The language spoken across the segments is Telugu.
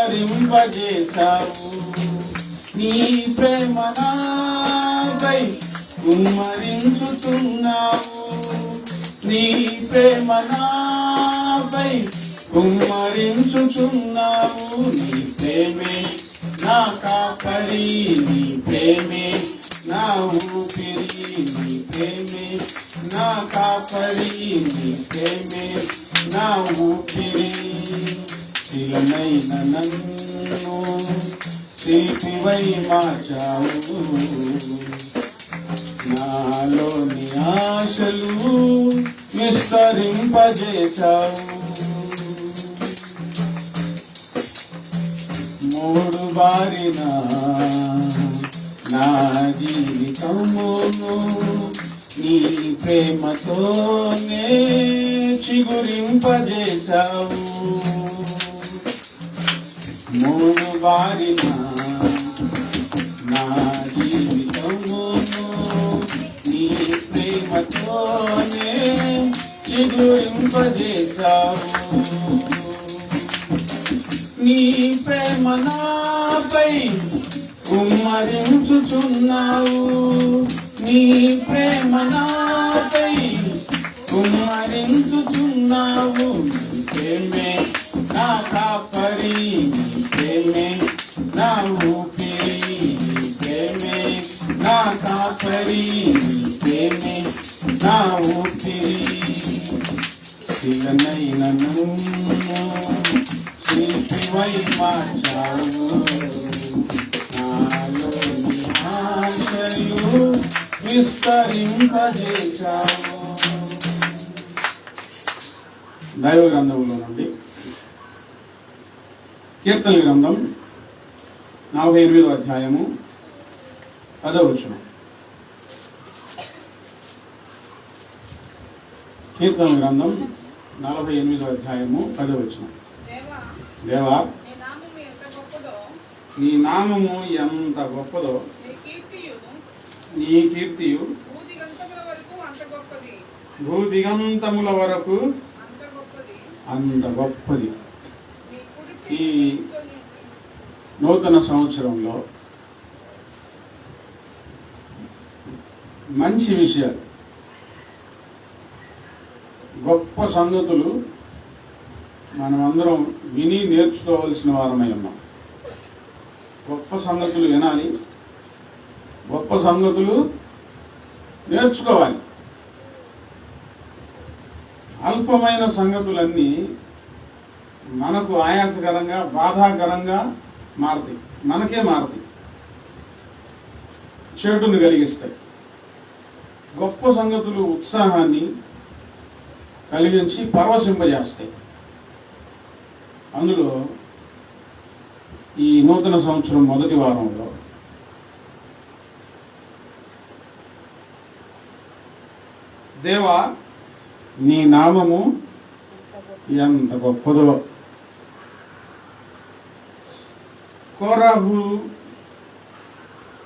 విస్తరింపజేశావు నీ ప్రేమ నాపై కుమ్మరించుచున్నావు నీ ప్రేమ నాపై కుమ్మరించుచున్నావు నీ ప్రేమే నా కాపరి నీ ప్రేమే నా ఊపిరి నీ ప్రేమే నా కాపరి నీ ప్రేమే నా ఊపిరి శిలనైన నన్ను శిల్పివై మార్చావు నాలోని ఆశలు విస్తరింపజేశావు మూడు బారిన నా జీవితమును నీ ప్రేమతోనే చిగురింపజేశావు మూడు బారిన నా జీవితమును నీ ప్రేమతోనే చిగురింపజేశావు నీ ప్రేమ నాపై కుమ్మరించుచున్నావు నీ ప్రేమ నాపై కుమ్మరించుచున్నావు నీ ప్రేమే నా కాపరి నీ ప్రేమే నా ఊపిరి నీ ప్రేమే నా కాపరి నీ ప్రేమే నా ఊపిరి శిలనైన నన్ను శిల్పివై మార్చావు నాలోని ఆశలు విస్తరింపజేశావు. దైవ గ్రంథంలో నుండి కీర్తన గ్రంథం 48వ అధ్యాయము 10వ వచనం. కీర్తన గ్రంథం 48వ అధ్యాయము 10వ వచనం. దేవా నీ నామము ఎంత గొప్పదో నీ కీర్తియు భూదిగంతముల వరకు అంత గొప్పది. ఈ నూతన సంవత్సరంలో మంచి విషయాలు, గొప్ప సంగతులు మనమందరం విని నేర్చుకోవాల్సిన వారమై ఉన్నాం. గొప్ప సంగతులు వినాలి, గొప్ప సంగతులు నేర్చుకోవాలి. అల్పమైన సంగతులన్నీ మనకు ఆయాసకరంగా బాధాకరంగా మారుతాయి, మనకే మారుతాయి, చెడును కలిగిస్తాయి. గొప్ప సంగతులు ఉత్సాహాన్ని కలిగించి పరవశింపజేస్తాయి. అందులో ఈ నూతన సంవత్సరం మొదటి వారంలో దేవా నీ నామము ఎంత గొప్పదో. కోరాహు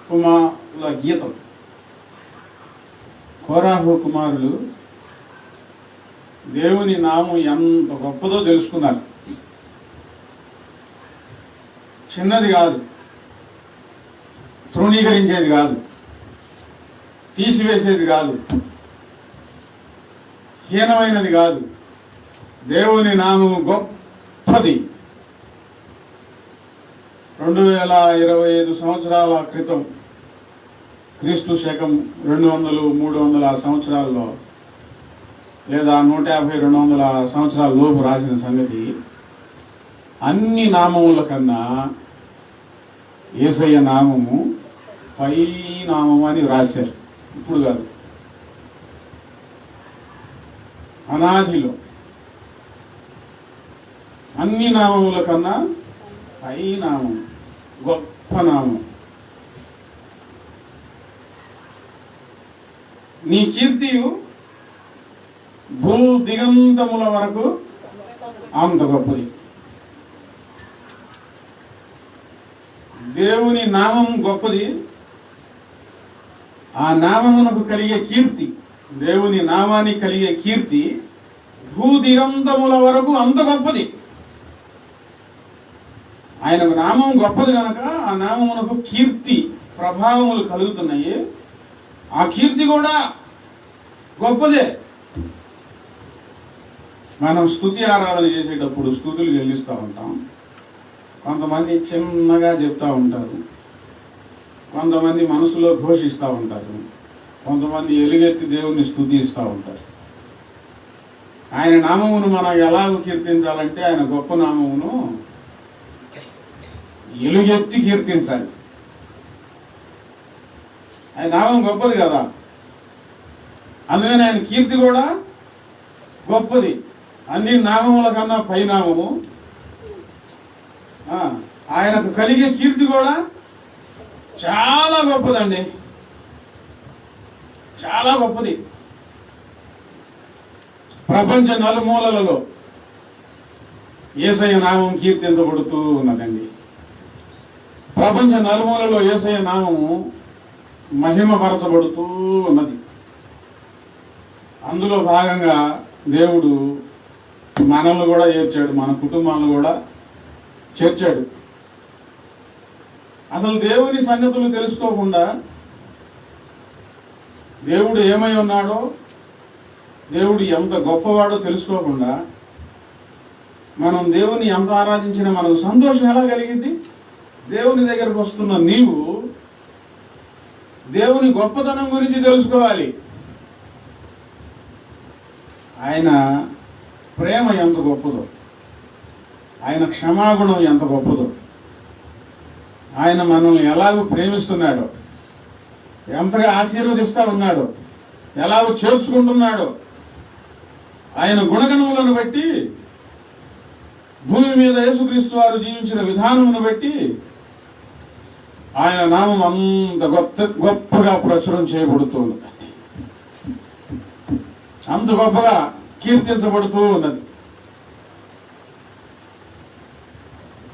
కుమారుల గీతం. కోరాహు కుమారులు దేవుని నామం ఎంత గొప్పదో తెలుసుకున్నారు. చిన్నది కాదు, తృణీకరించేది కాదు, తీసివేసేది కాదు, హీనమైనది కాదు. దేవుని నామము గొప్పది. 2025 సంవత్సరాల క్రితం, క్రీస్తు శకం 200-300 సంవత్సరాల్లో లేదా 150-200 సంవత్సరాల లోపు రాసిన సంగతి అన్ని నామముల కన్నా యేసయ్య నామము పై నామము అని రాశారు. ఇప్పుడు కాదు, అనాదిలో అన్ని నామముల కన్నా పై నామం, గొప్ప నామం. నీ కీర్తియు భూ దిగంతముల వరకు అంత గొప్పది. దేవుని నామం గొప్పది. ఆ నామమునకు కలిగే కీర్తి, దేవుని నామానికి కలిగే కీర్తి భూదిగంతముల వరకు అంత గొప్పది. ఆయనకు నామం గొప్పది కనుక ఆ నామమునకు కీర్తి ప్రభావములు కలుగుతున్నాయి. ఆ కీర్తి కూడా గొప్పదే. మనం స్తుతి ఆరాధన చేసేటప్పుడు స్తుతులు చెల్లిస్తూ ఉంటాం. కొంతమంది చిన్నగా చెప్తూ ఉంటారు, కొంతమంది మనసులో ఘోషిస్తూ ఉంటారు, కొంతమంది ఎలుగెత్తి దేవుణ్ణి స్తుతిస్తూ ఉంటారు. ఆయన నామమును మనం ఎలాగ కీర్తించాలంటే ఆయన గొప్ప నామమును ఎలుగెత్తి కీర్తించాలి. ఆయన నామం గొప్పది కదా, అందుకని ఆయన కీర్తి కూడా గొప్పది. అన్ని నామముల కన్నా పై నామము. ఆయనకు కలిగే కీర్తి కూడా చాలా గొప్పదండి, చాలా గొప్పది. ప్రపంచ నలుమూలలలో యేసయ్య నామం కీర్తించబడుతూ ఉన్నదండి. ప్రపంచ నలుమూలలో యేసయ్య నామము మహిమపరచబడుతూ ఉన్నది. అందులో భాగంగా దేవుడు మనల్ని కూడా చేర్చాడు, మన కుటుంబాలను కూడా చేర్చాడు. అసలు దేవుని సంగతులు తెలుసుకోకుండా, దేవుడు ఏమై ఉన్నాడో, దేవుడు ఎంత గొప్పవాడో తెలుసుకోకుండా మనం దేవుని ఎంత ఆరాధించినా మనకు సంతోషం ఎలా కలిగింది? దేవుని దగ్గరకు వస్తున్న నీవు దేవుని గొప్పతనం గురించి తెలుసుకోవాలి. ఆయన ప్రేమ ఎంత గొప్పదో, ఆయన క్షమాగుణం ఎంత గొప్పదో, ఆయన మనల్ని ఎలాగో ప్రేమిస్తున్నాడో, ఎంతగా ఆశీర్వదిస్తా ఉన్నాడో, ఎలాగో చేర్చుకుంటున్నాడో, ఆయన గుణగణములను బట్టి, భూమి మీద యేసుక్రీస్తు వారు జీవించిన విధానమును బట్టి ఆయన నామం అంత గొప్పగా ప్రచురం చేయబడుతూ ఉన్నది, అంత గొప్పగా కీర్తించబడుతూ ఉన్నది.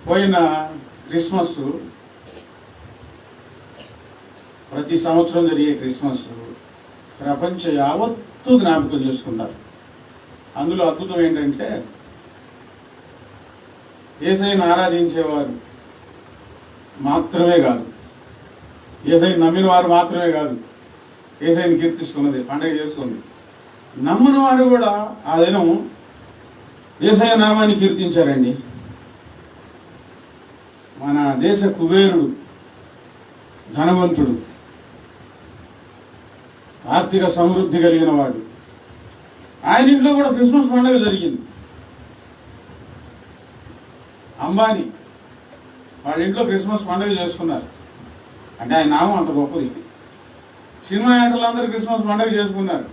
పోయిన క్రిస్మస్, ప్రతి సంవత్సరం జరిగే క్రిస్మస్ ప్రపంచ యావత్తు జ్ఞాపకం చేసుకుంటారు. అందులో అద్భుతం ఏంటంటే యేసయ్యను ఆరాధించేవారు మాత్రమే కాదు, యేసయ్యను నమ్మిన వారు మాత్రమే కాదు యేసయ్యను కీర్తిస్తున్నది, పండగ చేసుకుంది. నమ్మని వారు కూడా ఆ దినం యేసయ్య నామాన్ని కీర్తించారండి. మన దేశ కుబేరుడు, ధనవంతుడు, ఆర్థిక సమృద్ధి కలిగిన వాడు, ఆయన ఇంట్లో కూడా క్రిస్మస్ పండుగ జరిగింది. అంబానీ వాళ్ళ ఇంట్లో క్రిస్మస్ పండుగ చేసుకున్నారు. అంటే ఆయన నామం అంత గొప్పది. సినిమా యాక్టర్లందరూ క్రిస్మస్ పండుగ చేసుకున్నారు.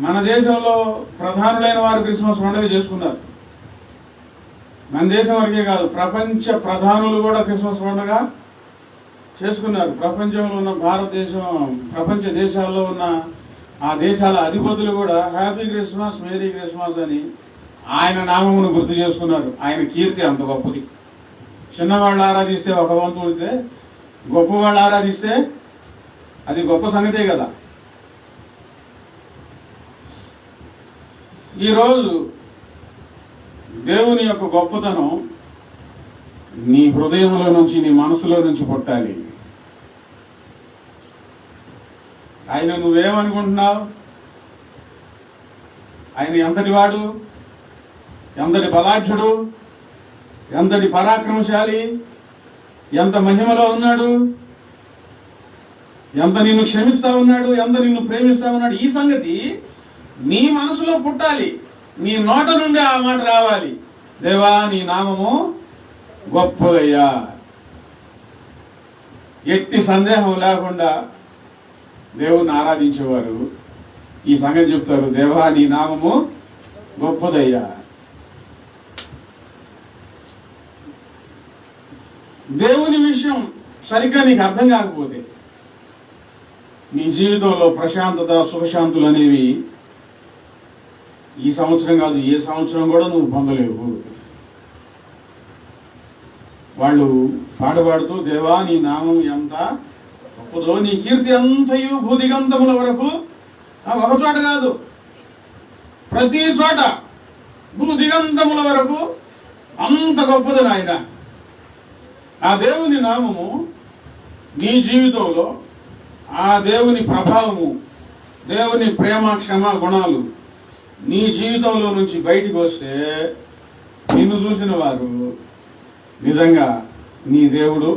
మన దేశంలో ప్రధానులైన వారు క్రిస్మస్ పండుగ చేసుకున్నారు. మన దేశం వరకే కాదు, ప్రపంచ ప్రధానులు కూడా క్రిస్మస్ పండుగ చేసుకున్నారు. ప్రపంచంలో ఉన్న భారతదేశం, ప్రపంచ దేశాల్లో ఉన్న ఆ దేశాల అధిపతులు కూడా హ్యాపీ క్రిస్మస్, మేరీ క్రిస్మస్ అని ఆయన నామమును గుర్తు చేసుకున్నారు. ఆయన కీర్తి అంత గొప్పది. చిన్నవాళ్ళు ఆరాధిస్తే ఒక వంతు ఉంటే, గొప్పవాళ్ళు ఆరాధిస్తే అది గొప్ప సంగతే కదా. ఈరోజు దేవుని యొక్క గొప్పతనం నీ హృదయంలో నుంచి, నీ మనసులో నుంచి పుట్టాలి. ఆయన నువ్వేమనుకుంటున్నావు? ఆయన ఎంతటి వాడు, ఎంతటి బలాఢ్యుడు, ఎంతటి పరాక్రమశాలి, ఎంత మహిమలో ఉన్నాడు, ఎంత నిన్ను క్షమిస్తా ఉన్నాడు, ఎంత నిన్ను ప్రేమిస్తా ఉన్నాడు. ఈ సంగతి నీ మనసులో పుట్టాలి, నీ నోట నుండి ఆ మాట రావాలి. దేవా నీ నామము గొప్పదయ్యా. ఎట్టి సందేహం లేకుండా దేవుణ్ణి ఆరాధించేవారు ఈ సంగతి చెప్తారు, దేవా నీ నామము గొప్పదయ్యా. దేవుని విషయం సరిగ్గా నీకు అర్థం కాకపోతే నీ జీవితంలో ప్రశాంతత, సుఖశాంతులు అనేవి ఈ సంవత్సరం కాదు, ఏ సంవత్సరం కూడా నువ్వు పొందలేవు. వాళ్ళు పాడుతూ దేవా నీ నామం ఎంత గొప్పదో, నీ కీర్తి అంతయు భూదిగంతముల వరకు, ఒక చోట కాదు, ప్రతి చోట భూ దిగంతముల వరకు అంత గొప్పది నాయన. ఆ దేవుని నామము నీ జీవితంలో, ఆ దేవుని ప్రభావము, దేవుని ప్రేమ క్షమ గుణాలు నీ జీవితంలో నుంచి బయటికి వస్తే నిన్ను చూసిన వారు నిజంగా నీ దేవుడు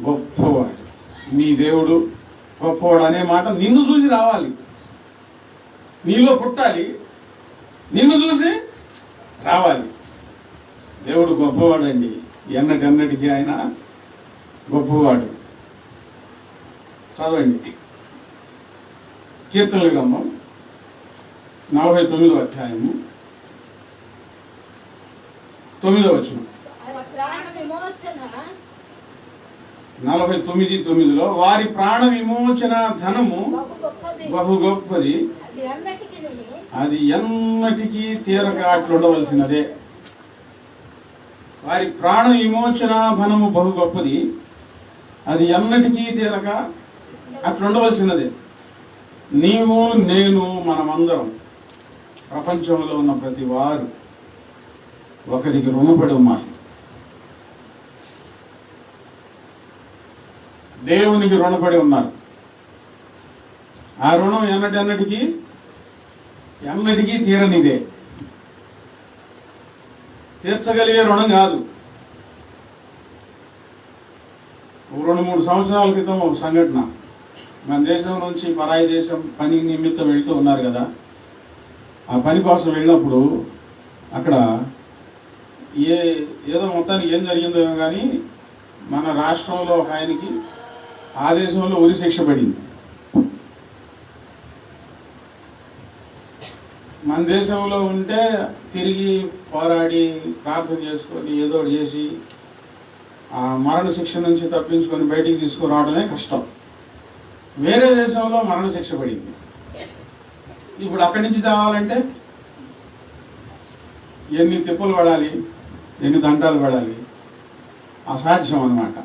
గొప్పవాడు, నీ దేవుడు గొప్పవాడు అనే మాట నిన్ను చూసి రావాలి, నీలో పుట్టాలి, నిన్ను చూసి రావాలి. దేవుడు గొప్పవాడండి, ఎన్నటికి ఆయన గొప్పవాడు. చదవండి కీర్తనల గ్రంథం 49వ అధ్యాయము 9వ వచనం. 49:9 వారి ప్రాణ విమోచన ధనము బహు గొప్పది, అది ఎన్నటికీ తీరక అట్లుండవలసినదే. వారి ప్రాణ విమోచన ధనము బహు గొప్పది, అది ఎన్నటికీ తీరక అట్లుండవలసినదే. నీవు నేను మనమందరం ప్రపంచంలో ఉన్న ప్రతి వారు ఒకరికి రుణపడి ఉన్నారు. దేవునికి రుణపడి ఉన్నారు. ఆ రుణం ఎన్నటికీ తీరనిదే, తీర్చగలిగే రుణం కాదు. 2-3 సంవత్సరాల క్రితం ఒక సంఘటన, మన దేశం నుంచి పరాయి దేశం పని నిమిత్తం వెళ్తూ ఉన్నారు కదా, ఆ పని కోసం వెళ్ళినప్పుడు అక్కడ ఏదో మొత్తానికి ఏం జరిగిందో కానీ మన రాష్ట్రంలో ఒక ఆయనకి ఆ దేశంలో ఉరి శిక్ష పడింది. మన దేశంలో ఉంటే తిరిగి పోరాడి ప్రార్థన చేసుకొని ఏదో ఒకటి చేసి ఆ మరణ శిక్ష నుంచి తప్పించుకొని బయటికి తీసుకురావడమే కష్టం. వేరే దేశంలో మరణ శిక్ష పడింది. ఇప్పుడు అక్కడి నుంచి తేవాలంటే ఎన్ని తిప్పలు పడాలి, ఎన్ని దండాలు పడాలి, అసాధ్యం అన్నమాట.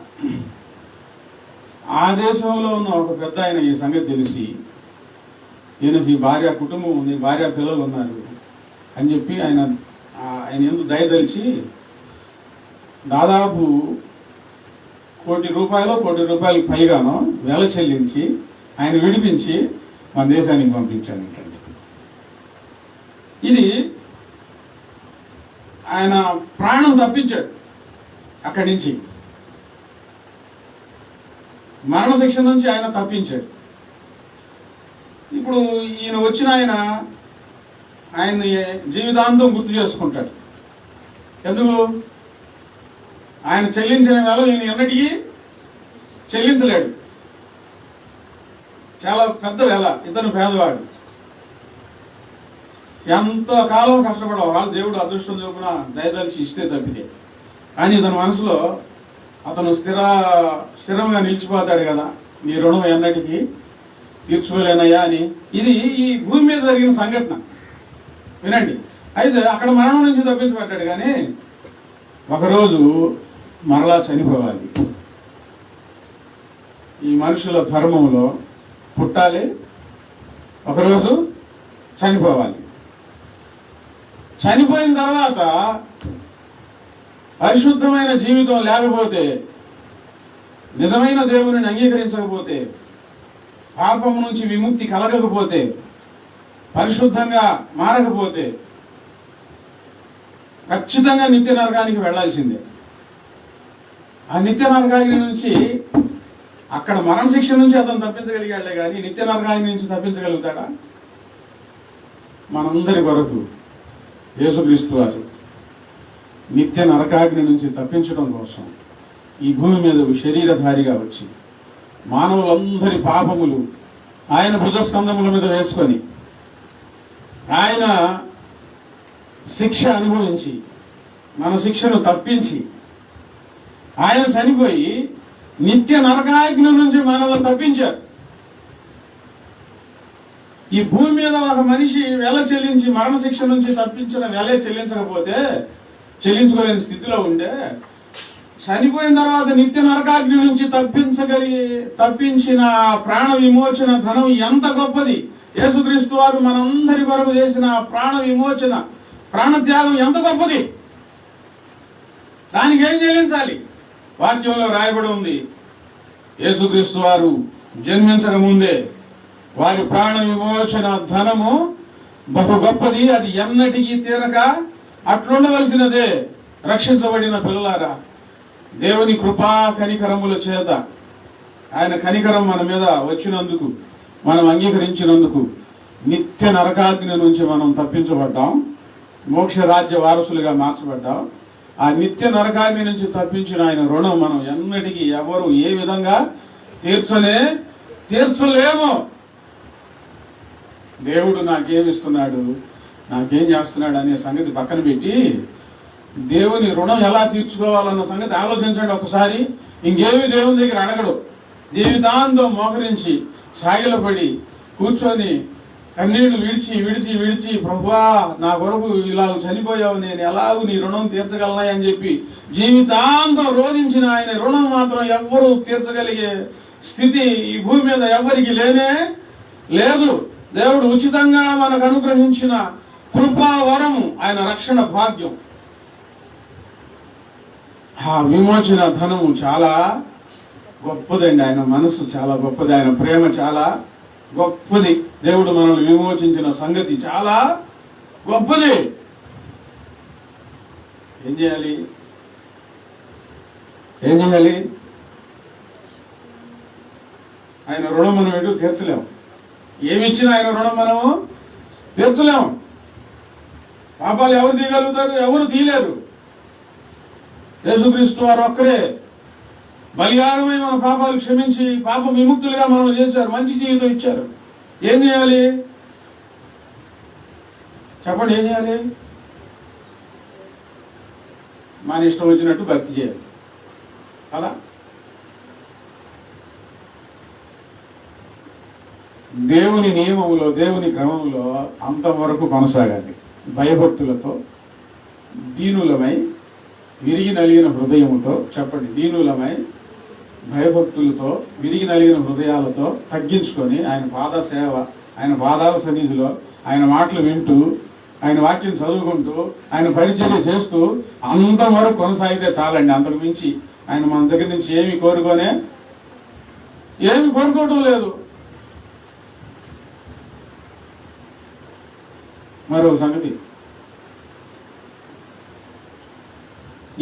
ఆ దేశంలో ఉన్న ఒక పెద్ద ఆయన ఈ సంగతి తెలిసి, ఈయనకి భార్య కుటుంబం ఉంది, భార్య పిల్లలు ఉన్నారు అని చెప్పి ఆయన ఎందుకు దయదలిచి దాదాపు ₹1 కోటి పైగానో వెల చెల్లించి ఆయన విడిపించి మన దేశానికి పంపించాను. ఇది ఆయన ప్రాణం తప్పించాడు. అక్కడి నుంచి మరణశిక్ష నుంచి ఆయన తప్పించాడు. ఇప్పుడు ఈయన వచ్చిన ఆయన్ని జీవితాంతం గుర్తు చేసుకుంటాడు. ఎందుకు? ఆయన చెల్లించిన వేళ ఈయన ఎన్నటికీ చెల్లించలేడు. చాలా పెద్ద వేళ. ఇతను పేదవాడు, ఎంతో కాలం కష్టపడవు. వాళ్ళు దేవుడు అదృష్టం చొప్పున దయదలిచి ఇస్తే తప్పితే. కానీ ఇతని మనసులో అతను స్థిరంగా నిలిచిపోతాడు కదా, నీ రుణం ఎన్నటికీ తీర్చుకోలేనయ్యా అని. ఇది ఈ భూమి మీద జరిగిన సంఘటన. వినండి. అయితే అక్కడ మరణం నుంచి తప్పించబడ్డాడు, కానీ ఒకరోజు మరలా చనిపోవాలి. ఈ మనుషుల ధర్మంలో పుట్టాలి, ఒకరోజు చనిపోవాలి. చనిపోయిన తర్వాత పరిశుద్ధమైన జీవితం లేకపోతే, నిజమైన దేవుని అంగీకరించకపోతే, పాపం నుంచి విముక్తి కలగకపోతే, పరిశుద్ధంగా మారకపోతే ఖచ్చితంగా నిత్య నరకానికి వెళ్లాల్సిందే. ఆ నిత్య నరకానికి నుంచి, అక్కడ మరణశిక్ష నుంచి అతను తప్పించగలిగాడే కానీ నిత్య నరకానికి నుంచి తప్పించగలుగుతాడా? మనందరి కొరకు యేసుక్రీస్తు వారు నిత్య నరకాగ్ని నుంచి తప్పించడం కోసం ఈ భూమి మీద శరీరధారిగా వచ్చి మానవులందరి పాపములు ఆయన భుజస్కంధముల మీద వేసుకొని ఆయన శిక్ష అనుభవించి మన శిక్షను తప్పించి ఆయన చనిపోయి నిత్య నరకాగ్ని నుంచి మనల్ని తప్పించారు. ఈ భూమి మీద ఒక మనిషి వెల చెల్లించి మరణశిక్ష నుంచి తప్పించిన వెలే చెల్లించుకోలేని స్థితిలో ఉంటే, చనిపోయిన తర్వాత నిత్య నరకాగ్ని నుంచి తప్పించిన ప్రాణ విమోచన ధనం ఎంత గొప్పది, యేసుక్రీస్తు వారు మనందరి కొరకు చేసిన ప్రాణ విమోచన, ప్రాణత్యాగం ఎంత గొప్పది. దానికి ఏం చెల్లించాలి? వాక్యంలో రాయబడి ఉంది, యేసుక్రీస్తు వారు జన్మించక ముందే వారి ప్రాణ విమోచన ధనము బహు గొప్పది, అది ఎన్నటికీ తీరక అట్లుండవలసినదే. రక్షించబడిన పిల్లలారా, దేవుని కృపా కనికరముల చేత, ఆయన కనికరం మన మీద వచ్చినందుకు, మనం అంగీకరించినందుకు నిత్య నరకాగ్ని నుంచి మనం తప్పించబడ్డాం, మోక్ష రాజ్య వారసులుగా మార్చబడ్డాం. ఆ నిత్య నరకాగ్ని నుంచి తప్పించిన ఆయన రుణం మనం ఎన్నటికీ ఎవరు ఏ విధంగా తీర్చలేము. దేవుడు నాకేమిస్తున్నాడు, నాకేం చేస్తున్నాడు అనే సంగతి పక్కన పెట్టి దేవుని రుణం ఎలా తీర్చుకోవాలన్న సంగతి ఆలోచించండి ఒకసారి. ఇంకేమి దేవుని దగ్గర అడగడు. జీవితాంతం మోకరించి సాగిలపడి కూర్చొని కన్నీళ్లు విడిచి విడిచి విడిచి, ప్రభువా నా కొరకు ఇలా చనిపోయావు, నేను ఎలాగూ నీ రుణం తీర్చగలనా అని చెప్పి జీవితాంతం రోధించిన ఆయన రుణం మాత్రం ఎవ్వరూ తీర్చగలిగే స్థితి ఈ భూమి మీద ఎవ్వరికి లేనే లేదు. దేవుడు ఉచితంగా మనకు అనుగ్రహించిన కృపా వరము ఆయన రక్షణ భాగ్యం. ఆ విమోచన ధనము చాలా గొప్పదండి. ఆయన మనసు చాలా గొప్పది, ఆయన ప్రేమ చాలా గొప్పది. దేవుడు మనల్ని విమోచించిన సంగతి చాలా గొప్పది. ఏం చేయాలి? ఆయన రుణం మనం ఎటు తీర్చలేము. ఏమిచ్చినా ఆయన రుణం మనము తీర్చలేము. పాపాలు ఎవరు తీయగలుగుతారు? ఎవరు తీయలేరు. యేసుక్రీస్తు వారు ఒక్కరే బలియాగమై మన పాపాలు క్షమించి పాప విముక్తులుగా మనం చేశారు, మంచి జీవితం ఇచ్చారు. ఏం చేయాలి చెప్పండి? ఏం చేయాలి? మన ఇష్టం వచ్చినట్టు భక్తి చేయాలి కదా. దేవుని నియమములో, దేవుని క్రమంలో అంతవరకు కొనసాగాలి. భయభక్తులతో, దీనులమై, విరిగి నలిగిన హృదయముతో, చెప్పండి, దీనులమై భయభక్తులతో విరిగి నలిగిన హృదయాలతో తగ్గించుకొని ఆయన పాద సేవ, ఆయన పాదాల సన్నిధిలో ఆయన మాటలు వింటూ, ఆయన వాక్యం చదువుకుంటూ, ఆయన పరిచర్య చేస్తూ అంతవరకు కొనసాగితే చాలండి. అంతకు మించి ఆయన మన దగ్గర నుంచి ఏమి కోరుకోవడం లేదు. మరో సంగతి,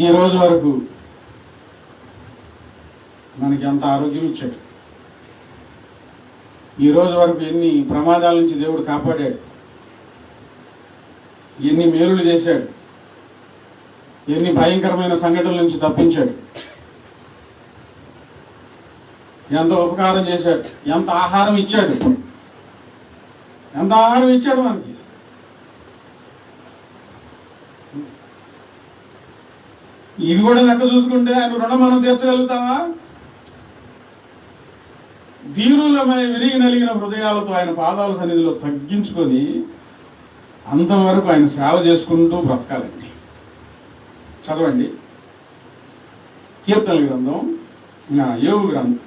ఈ రోజు వరకు మనకి ఎంత ఆరోగ్యం ఇచ్చాడు, ఈ రోజు వరకు ఎన్ని ప్రమాదాల నుంచి దేవుడు కాపాడాడు, ఎన్ని మేలులు చేశాడు, ఎన్ని భయంకరమైన సంఘటనల నుంచి తప్పించాడు, ఎంత ఉపకారం చేశాడు, ఎంత ఆహారం ఇచ్చాడు మనకి. ఇవి కూడా లెక్క చూసుకుంటే ఆయన రుణం మనం తీర్చగలుగుతామా? దీనులమై విరిగి నలిగిన హృదయాలతో ఆయన పాదాల సన్నిధిలో తగ్గించుకొని అంతవరకు ఆయన సేవ చేసుకుంటూ బ్రతకాలండి. చదవండి కీర్తనల గ్రంథం, యోబు గ్రంథం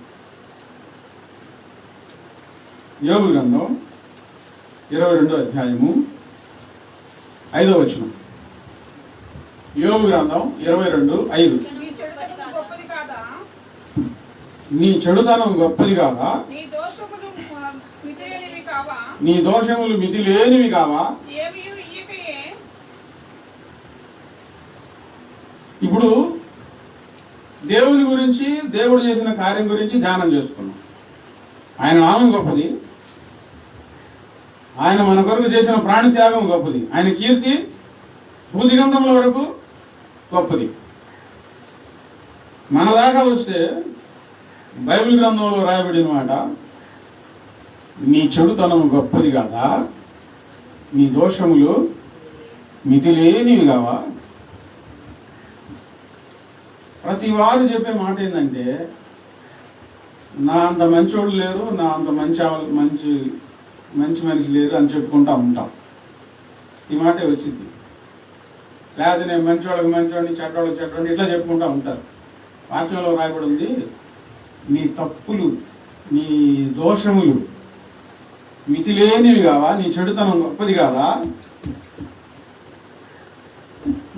22వ అధ్యాయము 5వ వచనం. యోబు గ్రంథం 22:5. నీ చెడుతనం గొప్పది కాదా, నీ దోషములు మితి లేనివి కావా. ఇప్పుడు దేవుని గురించి, దేవుడు చేసిన కార్యం గురించి ధ్యానం చేసుకున్నాం. ఆయన నామం గొప్పది, ఆయన మన కొరకు చేసిన ప్రాణత్యాగం గొప్పది, ఆయన కీర్తి భూదిగంధముల వరకు గొప్పది. మన దాకా వస్తే బైబిల్ గ్రంథంలో రాయబడిన మాట, నీ చెడుతనం గొప్పది కాదా, నీ దోషములు మితిలేనివి కావా. ప్రతి వారు చెప్పే మాట ఏంటంటే, నా అంత మంచోడు లేరు, నా అంత మంచి మనిషి లేరు అని చెప్పుకుంటా ఉంటాం. ఈ మాటే వచ్చింది. లేదా నేను మంచోడిని చెడ్డోడిని ఇట్లా చెప్పుకుంటా ఉంటారు. వాక్యంలో రాయబడి ఉంది, నీ తప్పులు, నీ దోషములు మితి లేనివి కావా? నీ చెడుతనం గొప్పది కాదా?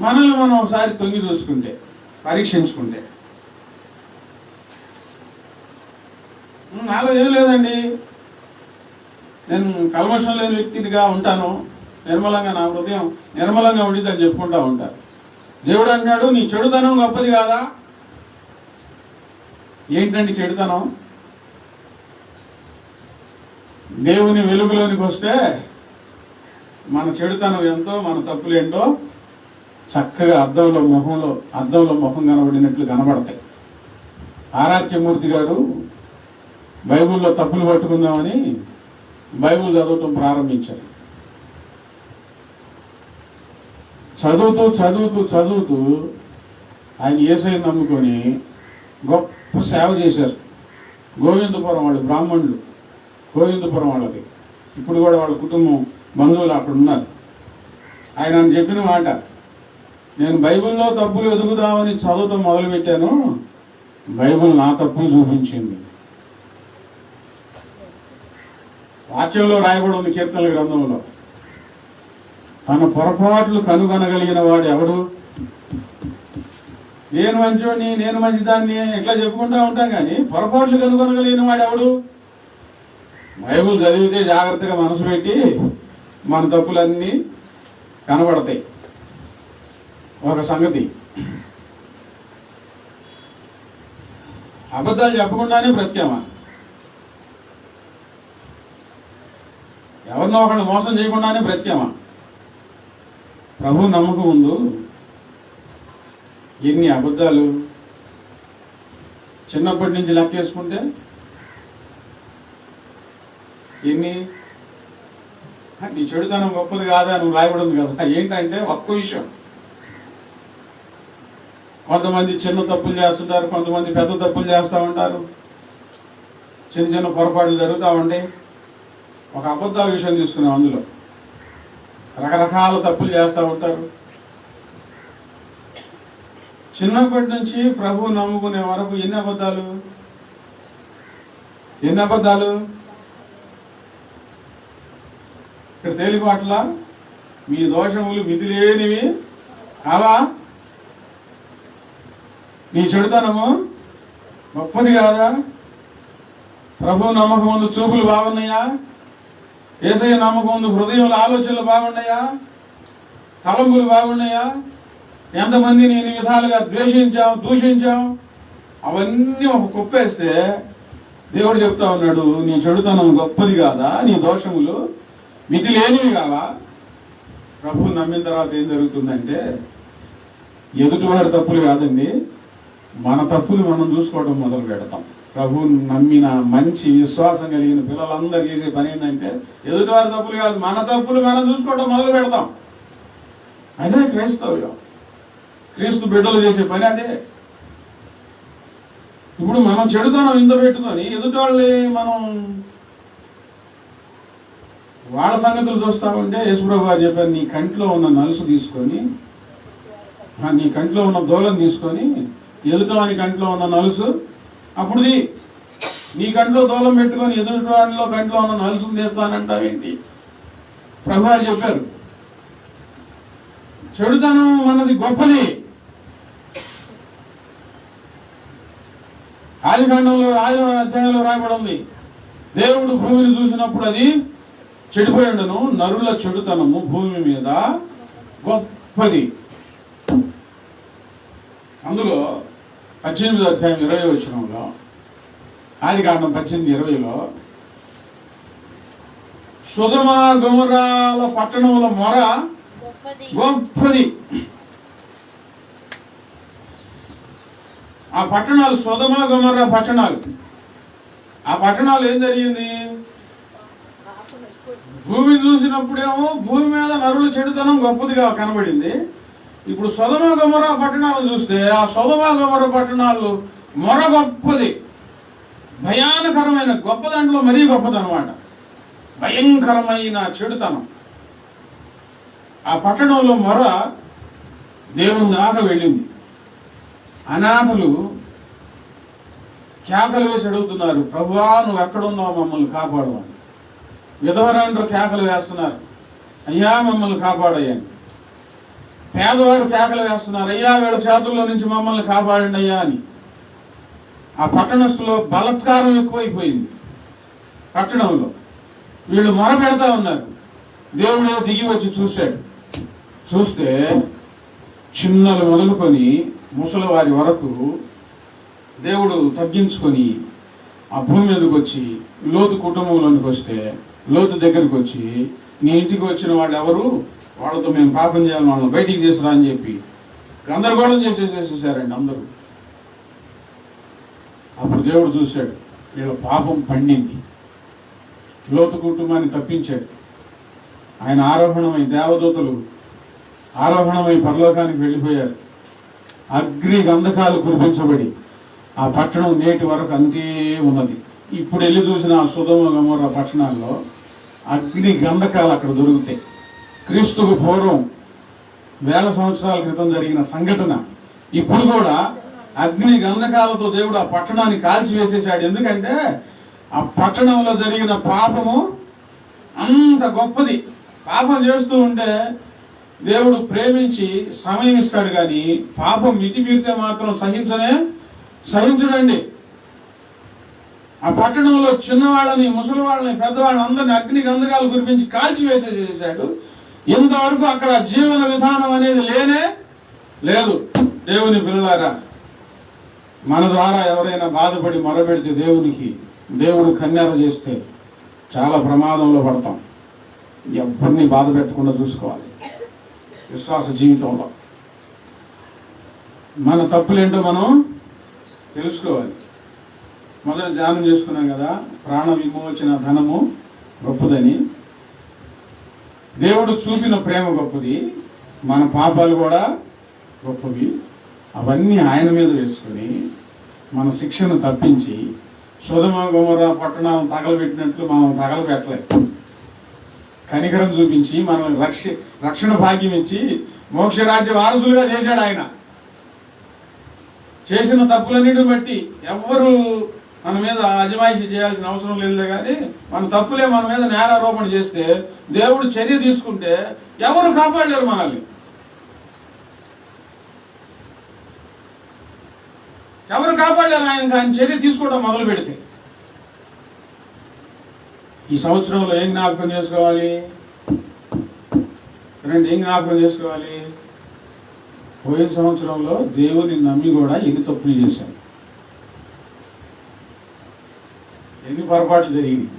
మనల్ని మనం ఒకసారి తొంగి చూసుకుంటే, పరీక్షించుకుంటే, నాలో ఏం లేదండి, నేను కల్మషం లేని వ్యక్తిగా ఉంటాను, నిర్మలంగా నా హృదయం నిర్మలంగా ఉండిద్దని చెప్పుకుంటా ఉంటారు. దేవుడు అంటున్నాడు, నీ చెడుతనం గొప్పది కాదా? ఏంటండి చెడుతనం? దేవుని వెలుగులోనికి వస్తే మన చెడుతనం ఎంతో, మన తప్పులు ఏంటో చక్కగా అద్దంలో మొహం కనబడినట్లు కనబడతాయి. ఆరాధ్యమూర్తి గారు బైబిల్లో తప్పులు పట్టుకుందామని బైబిల్ చదవటం ప్రారంభించారు. చదువుతూ ఆయన యేసయ్యను నమ్ముకొని గొప్ప సేవ చేశారు. గోవిందపురం వాళ్ళు బ్రాహ్మణులు, గోవిందపురం వాళ్ళది. ఇప్పుడు కూడా వాళ్ళ కుటుంబం బంధువులు అక్కడ ఉన్నారు. ఆయన చెప్పిన మాట, నేను బైబిల్లో తప్పులు ఎదుగుదామని చదవటం మొదలుపెట్టాను, బైబిల్ నా తప్పులు చూపించింది. వాక్యంలో రాయబడి ఉంది, కీర్తనల గ్రంథంలో, తన పొరపాట్లు కనుగొనగలిగిన వాడు ఎవడు? నేను మంచివాడిని, నేను మంచిదాన్ని ఇట్లా చెప్పుకుంటా ఉంటాం, కానీ పొరపాట్లు కనుగొనగలిగిన వాడు ఎవడు? బైబిల్ చదివితే జాగ్రత్తగా మనసు పెట్టి మన తప్పులన్నీ కనబడతాయి. ఒక సంగతి, అబద్ధాలు చెప్పకుండానే బ్రతికామా? ఎవరినో ఒకళ్ళు మోసం చేయకుండానే బ్రతికామా? ప్రభు నమ్మకం ముందు ఎన్ని అబద్ధాలు! చిన్నప్పటి నుంచి లెక్కేసుకుంటే ఎన్ని? నీ చెడుతనం గొప్పది కాదా నువ్వు రాయబడి ఉంది కదా. ఏంటంటే ఒక్క విషయం, కొంతమంది చిన్న తప్పులు చేస్తుంటారు, కొంతమంది పెద్ద తప్పులు చేస్తూ ఉంటారు, చిన్న పొరపాట్లు జరుగుతూ ఉంటాయి. ఒక అబద్ధాల విషయం తీసుకున్నాం, అందులో రకరకాల తప్పులు చేస్తూ ఉంటారు. చిన్నప్పటి నుంచి ప్రభు నమ్ముకునే వరకు ఎన్ని అబద్ధాలు! ఇక్కడ తేలిపాట్ల మీ దోషములు మితి లేనివి కావా? నీ చెడుతనము గొప్పది కాదా? ప్రభు నమ్మకం ముందు చూపులు బాగున్నాయా? యేసయ్య నమ్మకం ముందు హృదయంలో ఆలోచనలు బాగున్నాయా? తలంపులు బాగున్నాయా? ఎంతమందిని ఎన్ని విధాలుగా దూషించాం అవన్నీ ఒక కుప్పేస్తే దేవుడు చెప్తా ఉన్నాడు, నీ చెడుతనం గొప్పది కాదా? నీ దోషములు మితి లేనివి కావా? ప్రభు నమ్మిన తర్వాత ఏం జరుగుతుందంటే, ఎదుటివారి తప్పులు కాదండి, మన తప్పులు మనం చూసుకోవడం మొదలు పెడతాం. ప్రభు నమ్మిన మంచి విశ్వాసం కలిగిన పిల్లలందరూ చేసే పని ఏంటంటే, ఎదుటివారి తప్పులు కాదు, మన తప్పులు మనం చూసుకోవడం మొదలు పెడతాం. అదే క్రైస్తవ్యం. క్రీస్తు బిడ్డలు చేసే పని అదే. ఇప్పుడు మనం చెడుతనం ఇంత పెట్టుకొని ఎదుటి వాళ్ళని మనం వాళ్ళ సంగతులు చూస్తా ఉంటే, యేసుప్రభు గారు చెప్పారు, నీ కంట్లో ఉన్న నలుసు తీసుకొని, నీ కంట్లో ఉన్న దూలం తీసుకొని ఎదుటివాని కంట్లో ఉన్న నలుసు అప్పుడుది నీ కంట్లో దూలం పెట్టుకొని ఎదుటి వాడిలో కంట్లో ఉన్న నలుసును తీర్చానంటావేంటి? ప్రభు గారు చెప్పారు, చెడుతనం అన్నది గొప్పది. ఆదికాండంలో 5వ అధ్యాయంలో రాయబడి ఉంది, దేవుడు భూమిని చూసినప్పుడు అది చెడిపోయిండును, నరుల చెడుతనము భూమి మీద గొప్పది. అందులో 18వ అధ్యాయం 20వ వచనంలో, ఆదికాండం 18:20లో, సొదొమ గొమొర్రాల పట్టణముల మొర గొప్పది. ఆ పట్టణాలు సొదొమ గొమొర్రా పట్టణాలు. ఆ పట్టణాలు ఏం జరిగింది? భూమి చూసినప్పుడేమో భూమి మీద నరుల చెడుతనం గొప్పదిగా కనబడింది. ఇప్పుడు సొదొమ గొమొర్రా పట్టణాలు చూస్తే ఆ సొదొమ గొమొర్రా పట్టణాలు మొర గొప్పది, భయానకరమైన గొప్ప, దాంట్లో మరీ గొప్పదనమాట, భయంకరమైన చెడుతనం. ఆ పట్టణంలో మొర దేవుని దాకా వెళ్ళింది. అనాథలు కేకలు వేసి అడుగుతున్నారు, ప్రభువా నువ్వు ఎక్కడున్నావు, మమ్మల్ని కాపాడమని. విధవరాండ్రు కేకలు వేస్తున్నారు, అయ్యా మమ్మల్ని కాపాడయ్యని. పేదవారు కేకలు వేస్తున్నారు, అయ్యా వీళ్ళ చేతుల్లో నుంచి మమ్మల్ని కాపాడండి అయ్యా అని. ఆ పట్టణస్థులో బలత్కారం ఎక్కువైపోయింది. పట్టణంలో వీళ్ళు మొర పెడతా ఉన్నారు. దేవుడే దిగి వచ్చి చూశాడు. చూస్తే చిన్నలు మొదలుకొని ముసలివారి వరకు దేవుడు తగ్గించుకొని ఆ భూమి మీదకి వచ్చి లోతు కుటుంబంలోనికి వస్తే లోతు దగ్గరికి వచ్చి, నీ ఇంటికి వచ్చిన వాళ్ళు ఎవరు, వాళ్ళతో మేము పాపం చేయాలి, వాళ్ళని బయటికి తీసుకురా అని చెప్పి గందరగోళం చేసేసేసారండి అందరూ. అప్పుడు దేవుడు చూశాడు, వీళ్ళ పాపం పండింది. లోతు కుటుంబాన్ని తప్పించాడు. ఆయన ఆరోహణమై దేవదూతలు ఆరోహణమై పరలోకానికి వెళ్ళిపోయారు. అగ్ని గంధకాలు కురిపించబడి ఆ పట్టణం నేటి వరకు అంతే ఉన్నది. ఇప్పుడు వెళ్ళి చూసిన ఆ సొదొమ గొమొర్రా పట్టణాల్లో అగ్ని గంధకాలు అక్కడ దొరుకుతాయి. క్రీస్తుకు పూర్వం 1000 సంవత్సరాల క్రితం జరిగిన సంఘటన ఇప్పుడు కూడా అగ్ని గంధకాలతో దేవుడు ఆ పట్టణాన్ని కాల్చివేసేసాడు. ఎందుకంటే ఆ పట్టణంలో జరిగిన పాపము అంత గొప్పది. పాపం చేస్తూ ఉంటే దేవుడు ప్రేమించి సమయం ఇస్తాడు, కానీ పాపం మితిమీరితే మాత్రం సహించడండి. ఆ పట్టణంలో చిన్నవాళ్ళని, ముసలివాళ్ళని, పెద్దవాళ్ళని అందరినీ అగ్ని గంధకాలు కురిపించి కాల్చివేసేసాడు. ఇంతవరకు అక్కడ జీవన విధానం అనేది లేనే లేదు. దేవుని పిల్లలారా, మన ద్వారా ఎవరైనా బాధపడి మొరబెడితే దేవుడు కన్నెర చేస్తే చాలా ప్రమాదంలో పడతాం. ఎవరిని బాధ పెట్టకుండా చూసుకోవాలి. విశ్వాస జీవితంలో మన తప్పులేంటో మనం తెలుసుకోవాలి. మొదట ధ్యానం చేసుకున్నాం కదా, ప్రాణ విమోచన ధనము గొప్పదని. దేవుడు చూపిన ప్రేమ గొప్పది, మన పాపాలు కూడా గొప్పవి. అవన్నీ ఆయన మీద వేసుకొని మన శిక్షను తప్పించి సొదొమ గొమొర్రా పట్టణం తగలబెట్టినట్లు మనం తగలబెట్టలేదు. కనికరం చూపించి మనం రక్షణ భాగ్యం ఇచ్చి మోక్షరాజ్య వారసులుగా చేశాడు ఆయన. చేసిన తప్పులన్నిటిని బట్టి ఎవ్వరు మన మీద అజమాయిషీ చేయాల్సిన అవసరం లేదు. కానీ మన తప్పులే మన మీద నేరారోపణ చేస్తే దేవుడు చర్య తీసుకుంటే ఎవరు కాపాడలేరు మనల్ని. ఎవరు కాపాడలేరు ఆయన చర్య తీసుకోవడం మొదలు పెడితే. ఈ సంవత్సరంలో ఏం జ్ఞాపకం చేసుకోవాలి? ఏం జ్ఞాపకం చేసుకోవాలి? పోయిన సంవత్సరంలో దేవుని నమ్మి కూడా ఎన్ని తప్పులు చేశాను, ఎన్ని పొరపాట్లు జరిగింది.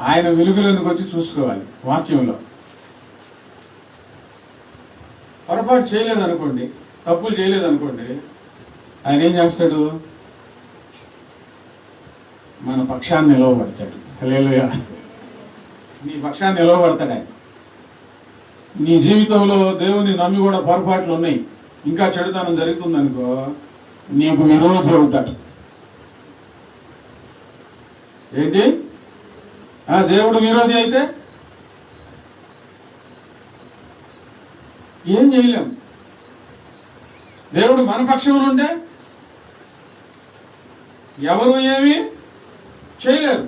ఆయన వెలుగులోనికి వచ్చి చూసుకోవాలి. వాక్యంలో పొరపాటు చేయలేదనుకోండి, తప్పులు చేయలేదనుకోండి, ఆయన ఏం చేస్తాడు? మన పక్షాన్ని నిలవబడతాడు. హల్లెలూయా. నీ పక్షాన్ని నిలవబడతాడు ఆయన. నీ జీవితంలో దేవుని నమ్మి కూడా పొరపాట్లు ఉన్నాయి, ఇంకా చెడుతనం జరుగుతుందనుకో, నీకు విరోధి అవుతాడు. ఏంటి? దేవుడు విరోధి అయితే ఏం చేయలేం. దేవుడు మన పక్షంలో ఉంటే ఎవరు ఏమీ చేయలేరు.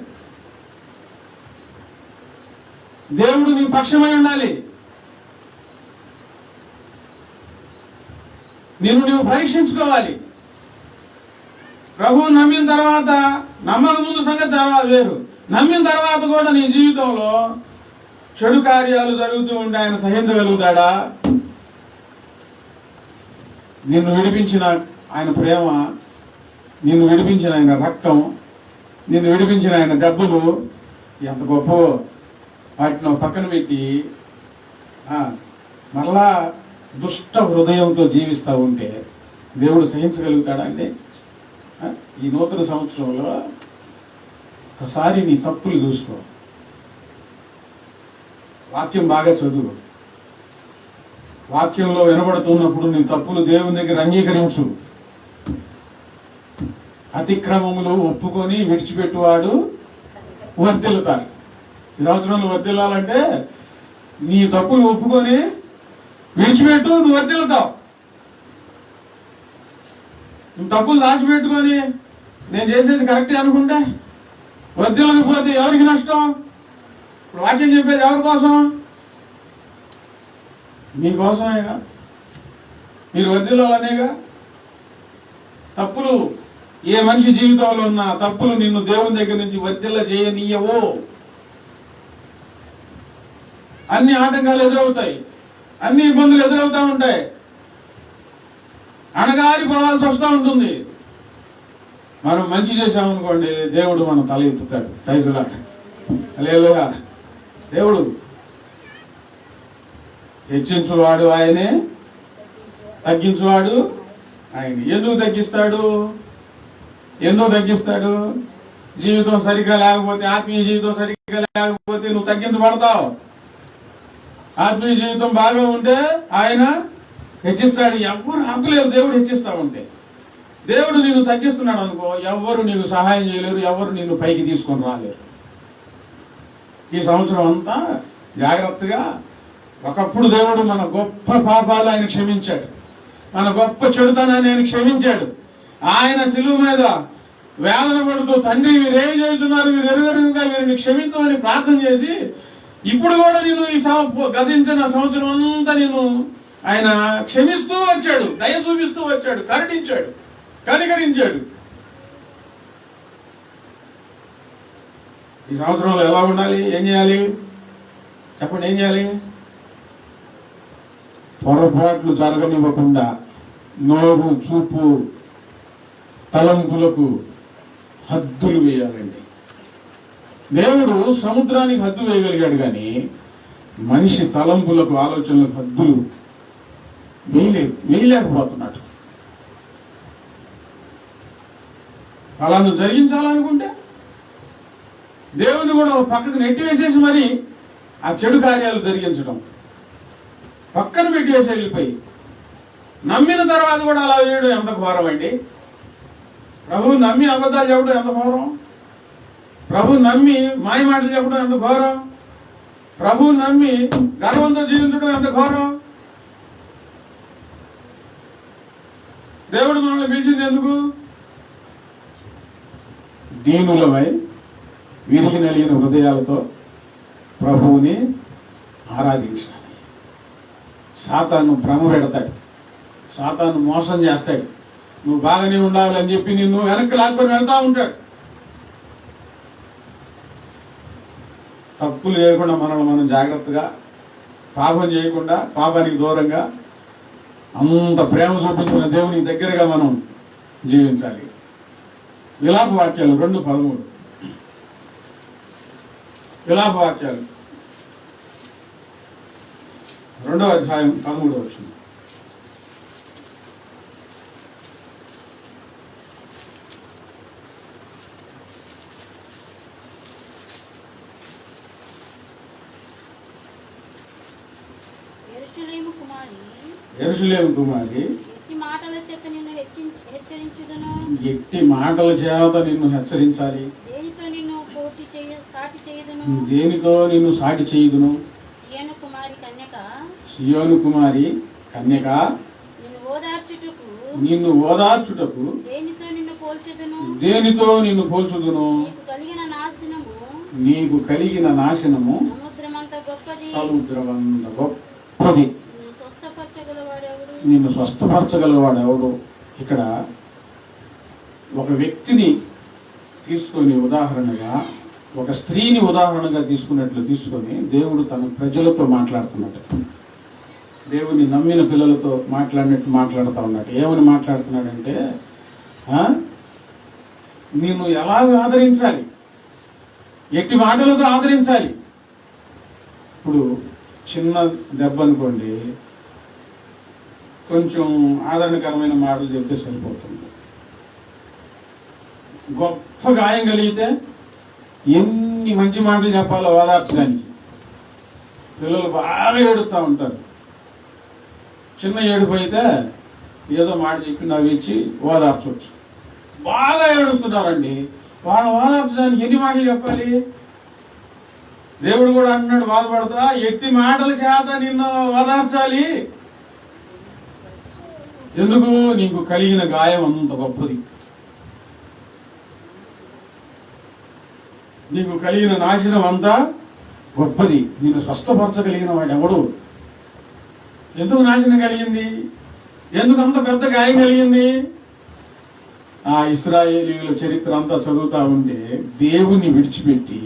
దేవుడు నీ పక్షమై ఉండాలి. నువ్వు పరీక్షించుకోవాలి. ప్రభువు నమ్మిన తర్వాత, నమ్మక ముందు సంగతి తర్వాత వేరు. నమ్మిన తర్వాత కూడా నీ జీవితంలో చెడు కార్యాలు జరుగుతూ ఉంటే ఆయన సహించగలుగుతాడా? నిన్ను విడిపించిన ఆయన ప్రేమ, నిన్ను విడిపించిన ఆయన రక్తం, నిన్ను విడిపించిన ఆయన దెబ్బలు ఎంత గొప్పవో వాటిని పక్కన పెట్టి మరలా దుష్ట హృదయంతో జీవిస్తూ ఉంటే దేవుడు సహించగలుగుతాడా అండి? ఈ నూతన సంవత్సరంలో ఒకసారి నీ తప్పులు చూసుకో. వాక్యం బాగా చదువు. వాక్యంలో వినబడుతున్నప్పుడు నీ తప్పులు దేవుని దగ్గర అంగీకరించు. అతిక్రమములు ఒప్పుకొని విడిచిపెట్టువాడు వర్ధిల్లుతారు. ఈ సంవత్సరంలో వర్ధిల్లాలంటే నీ తప్పులు ఒప్పుకొని విడిచిపెట్టు, నువ్వు వర్ధిల్లుతావు. నువ్వు తప్పులు దాచిపెట్టుకొని నేను చేసేది కరెక్టే అనుకుంటే వర్ధిల్లకపోతే ఎవరికి నష్టం? ఇప్పుడు వాక్యం చెప్పేది ఎవరి కోసం? మీకోసమేగా. మీరు వర్ధిల్లాలనేగా. తప్పులు ఏ మనిషి జీవితంలో ఉన్న తప్పులు నిన్ను దేవుని దగ్గర నుంచి వర్ధిల్ల చేయనీయవు. అన్ని ఆటంకాలు ఎదురవుతాయి, అన్ని ఇబ్బందులు ఎదురవుతూ ఉంటాయి, అణగారిపోవాల్సి వస్తూ ఉంటుంది. మనం మంచి చేశామనుకోండి, దేవుడు మన తల ఎత్తుతాడు. ప్రైజులాట. హల్లెలూయా. దేవుడు హెచ్చించువాడు ఆయనే, తగ్గించువాడు ఆయన. ఎందుకు తగ్గిస్తాడు? జీవితం సరిగ్గా లేకపోతే, ఆత్మీయ జీవితం సరిగ్గా లేకపోతే నువ్వు తగ్గించబడతావు. ఆత్మీయ జీవితం బాగా ఉంటే ఆయన హెచ్చిస్తాడు. ఎవరు ఆపలేరు దేవుడు హెచ్చిస్తా ఉంటే. దేవుడు నిన్ను తగ్గిస్తున్నాడు అనుకో, ఎవరు నీకు సహాయం చేయలేరు, ఎవరు నిన్ను పైకి తీసుకొని రాలేరు. ఈ సంవత్సరం అంతా జాగ్రత్తగా, ఒకప్పుడు దేవుడు మన గొప్ప పాపాలు ఆయన క్షమించాడు, మన గొప్ప చెడుతనాన్ని ఆయన క్షమించాడు. ఆయన శిలువ మీద వేదన పడుతూ, తండ్రి వీరేం చేస్తున్నారు, వీరు ఎరుగరుగా వీరిని క్షమించమని ప్రార్థన చేసి, ఇప్పుడు కూడా నేను ఈ గతించిన సంవత్సరం అంతా నేను ఆయన క్షమిస్తూ వచ్చాడు, దయ చూపిస్తూ వచ్చాడు, కనికరించాడు. ఈ సంవత్సరంలో ఎలా ఉండాలి? ఏం చేయాలి చెప్పండి? ఏం చేయాలి? పొరపాట్లు జరగనివ్వకుండా నోరు, చూపు, తలంపులకు హద్దులు వేయాలండి. దేవుడు సముద్రానికి హద్దు వేయగలిగాడు, కానీ మనిషి తలంపులకు, ఆలోచనలకు హద్దులు వేయలేకపోతున్నాడు. అలా నువ్వు జరిగించాలనుకుంటే దేవుని కూడా పక్కకు నెట్టివేసేసి మరి ఆ చెడు కార్యాలు జరిగించడం, పక్కన పెట్టేసి వెళ్ళిపోయి నమ్మిన తర్వాత కూడా అలా చేయడం ఎంత ఘోరం అండి. ప్రభువు నమ్మి అబద్ధాలు చెప్పడం ఎంత ఘోరం, ప్రభువు నమ్మి మాయ మాటలు చెప్పడం ఎంత ఘోరం, ప్రభువు నమ్మి గర్వంతో జీవించడం ఎంత ఘోరం. దేవుడు మనల్ని పిలిచింది ఎందుకు? దీనులమై విరిగి నలిగిన హృదయాలతో ప్రభువుని ఆరాధించాలి. సాతాను భ్రమ పెడతాడు, సాతాను మోసం చేస్తాడు. నువ్వు బాగానే ఉండాలని చెప్పి నిన్ను వెనక్కి లాక్కొని వెళ్తా ఉంటాడు. తప్పులు చేయకుండా మనం జాగ్రత్తగా, పాపం చేయకుండా, పాపానికి దూరంగా, అంత ప్రేమ చూపించిన దేవునికి దగ్గరగా మనం జీవించాలి. విలాప వాక్యాలు 2:13. విలాప వాక్యాలు 2వ అధ్యాయం 13వ వచనం. యెరూషలేము కుమారి, ఎట్టి మాటల చేత నిన్ను హెచ్చరించాలి. దేనితో నిన్ను సాటి చేయుదును. సియోను కుమారి కన్యక, నిన్ను ఓదార్చుటకు దేనితో నిన్ను పోల్చుదును. నీకు కలిగిన నాశనము సముద్రమంత గొప్పది. నిన్ను స్వస్థపరచగలవాడు ఎవడు? ఇక్కడ ఒక వ్యక్తిని తీసుకొని ఉదాహరణగా, ఒక స్త్రీని ఉదాహరణగా తీసుకొని దేవుడు తన ప్రజలతో మాట్లాడుతున్నట్టు, దేవుని నమ్మిన పిల్లలతో మాట్లాడినట్టు మాట్లాడుతూ ఉన్నాడు. ఏమని మాట్లాడుతున్నాడంటే, నిన్ను ఎలాగ ఆదరించాలి, ఎట్టి మాటలతో ఆదరించాలి. ఇప్పుడు చిన్న దెబ్బ అనుకోండి, కొంచెం ఆదరణకరమైన మాటలు చెప్తే సరిపోతుంది. గొప్ప గాయం కలిగితే ఎన్ని మంచి మాటలు చెప్పాలో ఓదార్చడానికి. పిల్లలు బాగా ఏడుస్తూ ఉంటారు. చిన్న ఏడుపు అయితే ఏదో మాట చెప్పి నవ్వించి ఓదార్చవచ్చు. బాగా ఏడుస్తున్నారండి, వాళ్ళు ఓదార్చడానికి ఎన్ని మాటలు చెప్పాలి? దేవుడు కూడా అంటున్నాడు, బాధపడతా ఎట్టి మాటల చేత నిన్ను ఓదార్చాలి. ఎందుకు? నీకు కలిగిన గాయం అంత గొప్పది. నీకు కలిగిన నాశనం అంతా గొప్పది. నేను స్వస్థపరచగలిగిన వాడు ఎవడు? ఎందుకు నాశనం కలిగింది? ఎందుకు అంత పెద్ద గాయం కలిగింది? ఆ ఇశ్రాయేలీయుల చరిత్ర అంతా చదువుతా ఉంటే దేవుణ్ణి విడిచిపెట్టి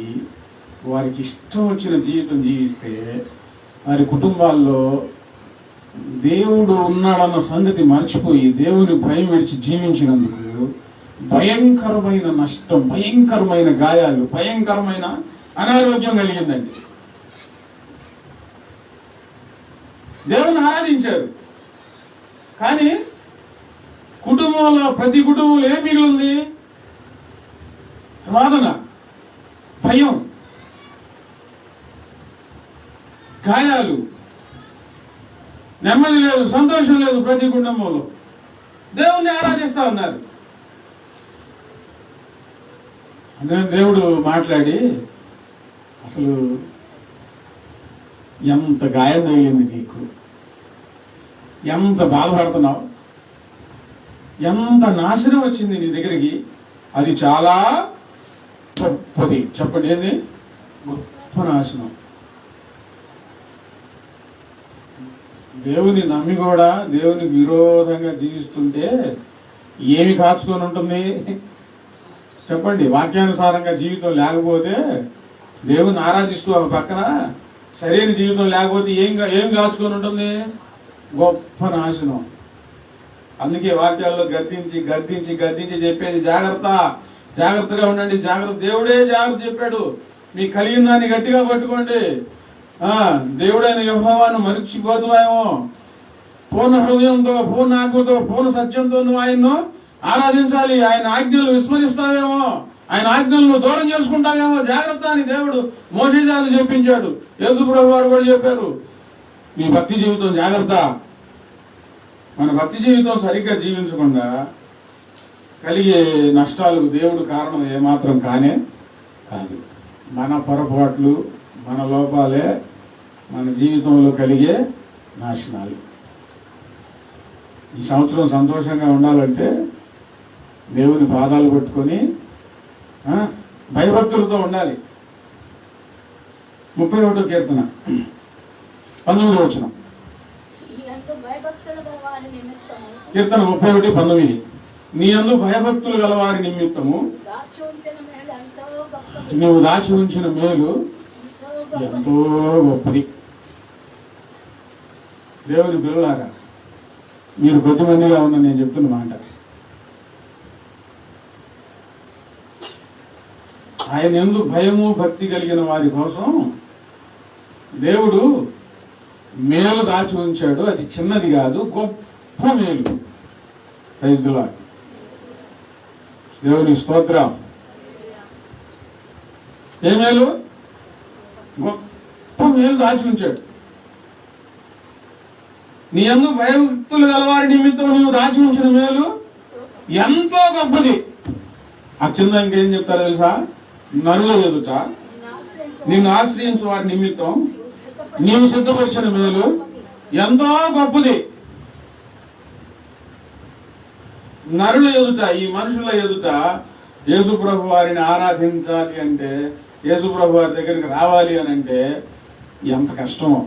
వారికి ఇష్టం వచ్చిన జీవితం జీవిస్తే వారి కుటుంబాల్లో దేవుడు ఉన్నాడన్న సంగతి మర్చిపోయి దేవుని భయం విడిచి జీవించినందుకు భయంకరమైన నష్టం, భయంకరమైన గాయాలు, భయంకరమైన అనారోగ్యం కలిగిందండి. దేవుని ఆరాధించారు కానీ కుటుంబంలో ప్రతి కుటుంబంలో ఏం మిగిలింది? రోదన, భయం, గాయాలు, నెమ్మది లేదు, సంతోషం లేదు. ప్రతి కుటుంబంలో దేవుణ్ణి ఆరాధిస్తా ఉన్నారు. అంటే దేవుడు మాట్లాడి, అసలు ఎంత గాయం తగిలింది నీకు, ఎంత బాధపడుతున్నావు, ఎంత నాశనం వచ్చింది నీ దగ్గరికి, అది చాలా గొప్పది. చెప్పండి, ఏంది? గొప్ప నాశనం. దేవుని నమ్మి కూడా దేవునికి విరోధంగా జీవిస్తుంటే ఏమి కాచుకొని ఉంటుంది? చెప్పండి. వాక్యానుసారంగా జీవితం లేకపోతే, దేవుని ఆరాధిస్తూ ఒక పక్కన సరైన జీవితం లేకపోతే ఏం కాచుకొని ఉంటుంది? గొప్ప నాశనం. అందుకే వాక్యాల్లో గద్దించి గద్దించి గద్దించి చెప్పేది జాగ్రత్తగా ఉండండి, జాగ్రత్త. దేవుడే జాగ్రత్త చెప్పాడు. మీకు కలిగిన దాన్ని గట్టిగా పట్టుకోండి. దేవుడైన యెహోవాను మరిచిపోతున్నాయేమో. పూర్ణ హృదయంతో, పూర్ణ ఆత్మతో, పూర్ణ సత్యంతో నువ్వు ఆయన్ను ఆరాధించాలి. ఆయన ఆజ్ఞలు విస్మరిస్తావేమో, ఆయన ఆజ్ఞలను దూరం చేసుకుంటావేమో, జాగ్రత్త అని దేవుడు మోషే చేత చెప్పించాడు. యేసు ప్రభు వారు కూడా చెప్పారు, మీ భక్తి జీవితం జాగ్రత్త. మన భక్తి జీవితం సరిగ్గా జీవించకుండా కలిగే నష్టాలకు దేవుడు కారణం ఏమాత్రం కానే కాదు. మన పొరపాట్లు, మన లోపాలే మన జీవితంలో కలిగే నాశనాలు. ఈ సంవత్సరం సంతోషంగా ఉండాలంటే దేవుని పాదాలు పట్టుకొని భయభక్తులతో ఉండాలి. 31వ కీర్తన 19వ వచనం. కీర్తన 31:19. నీ యందు భయభక్తులు గలవారి నిమిత్తము నువ్వు దాచి ఉంచిన మేలు ఎంతో గొప్పది. దేవుని పిల్లలారా, మీరు కొద్దిమందిగా ఉన్న నేను చెప్తున్న మాట, ఆయన యందు భయము భక్తి కలిగిన వారి కోసం దేవుడు మేలు దాచి ఉంచాడు. అది చిన్నది కాదు, గొప్ప మేలు. Praise the Lord. దేవుని స్తోత్రం. ఏ మేలు? గొప్ప మేలు దాచి ఉంచాడు. నీ యందు భయభక్తులు గలవారి నిమిత్తం నీవు దాచి ఉంచిన మేలు ఎంతో గొప్పది. ఆ కింద ఇంకేం చెప్తారో తెలుసా? నరుల ఎదుట నిన్ను ఆశ్రయించు వారి నిమిత్తం నీవు సిద్ధపరిచిన మేలు ఎంతో గొప్పది. నరుల ఎదుట, ఈ మనుషుల ఎదుట యేసుప్రభు వారిని ఆరాధించాలి అంటే, యేసుప్రభు వారి దగ్గరికి రావాలి అని అంటే ఎంత కష్టమో,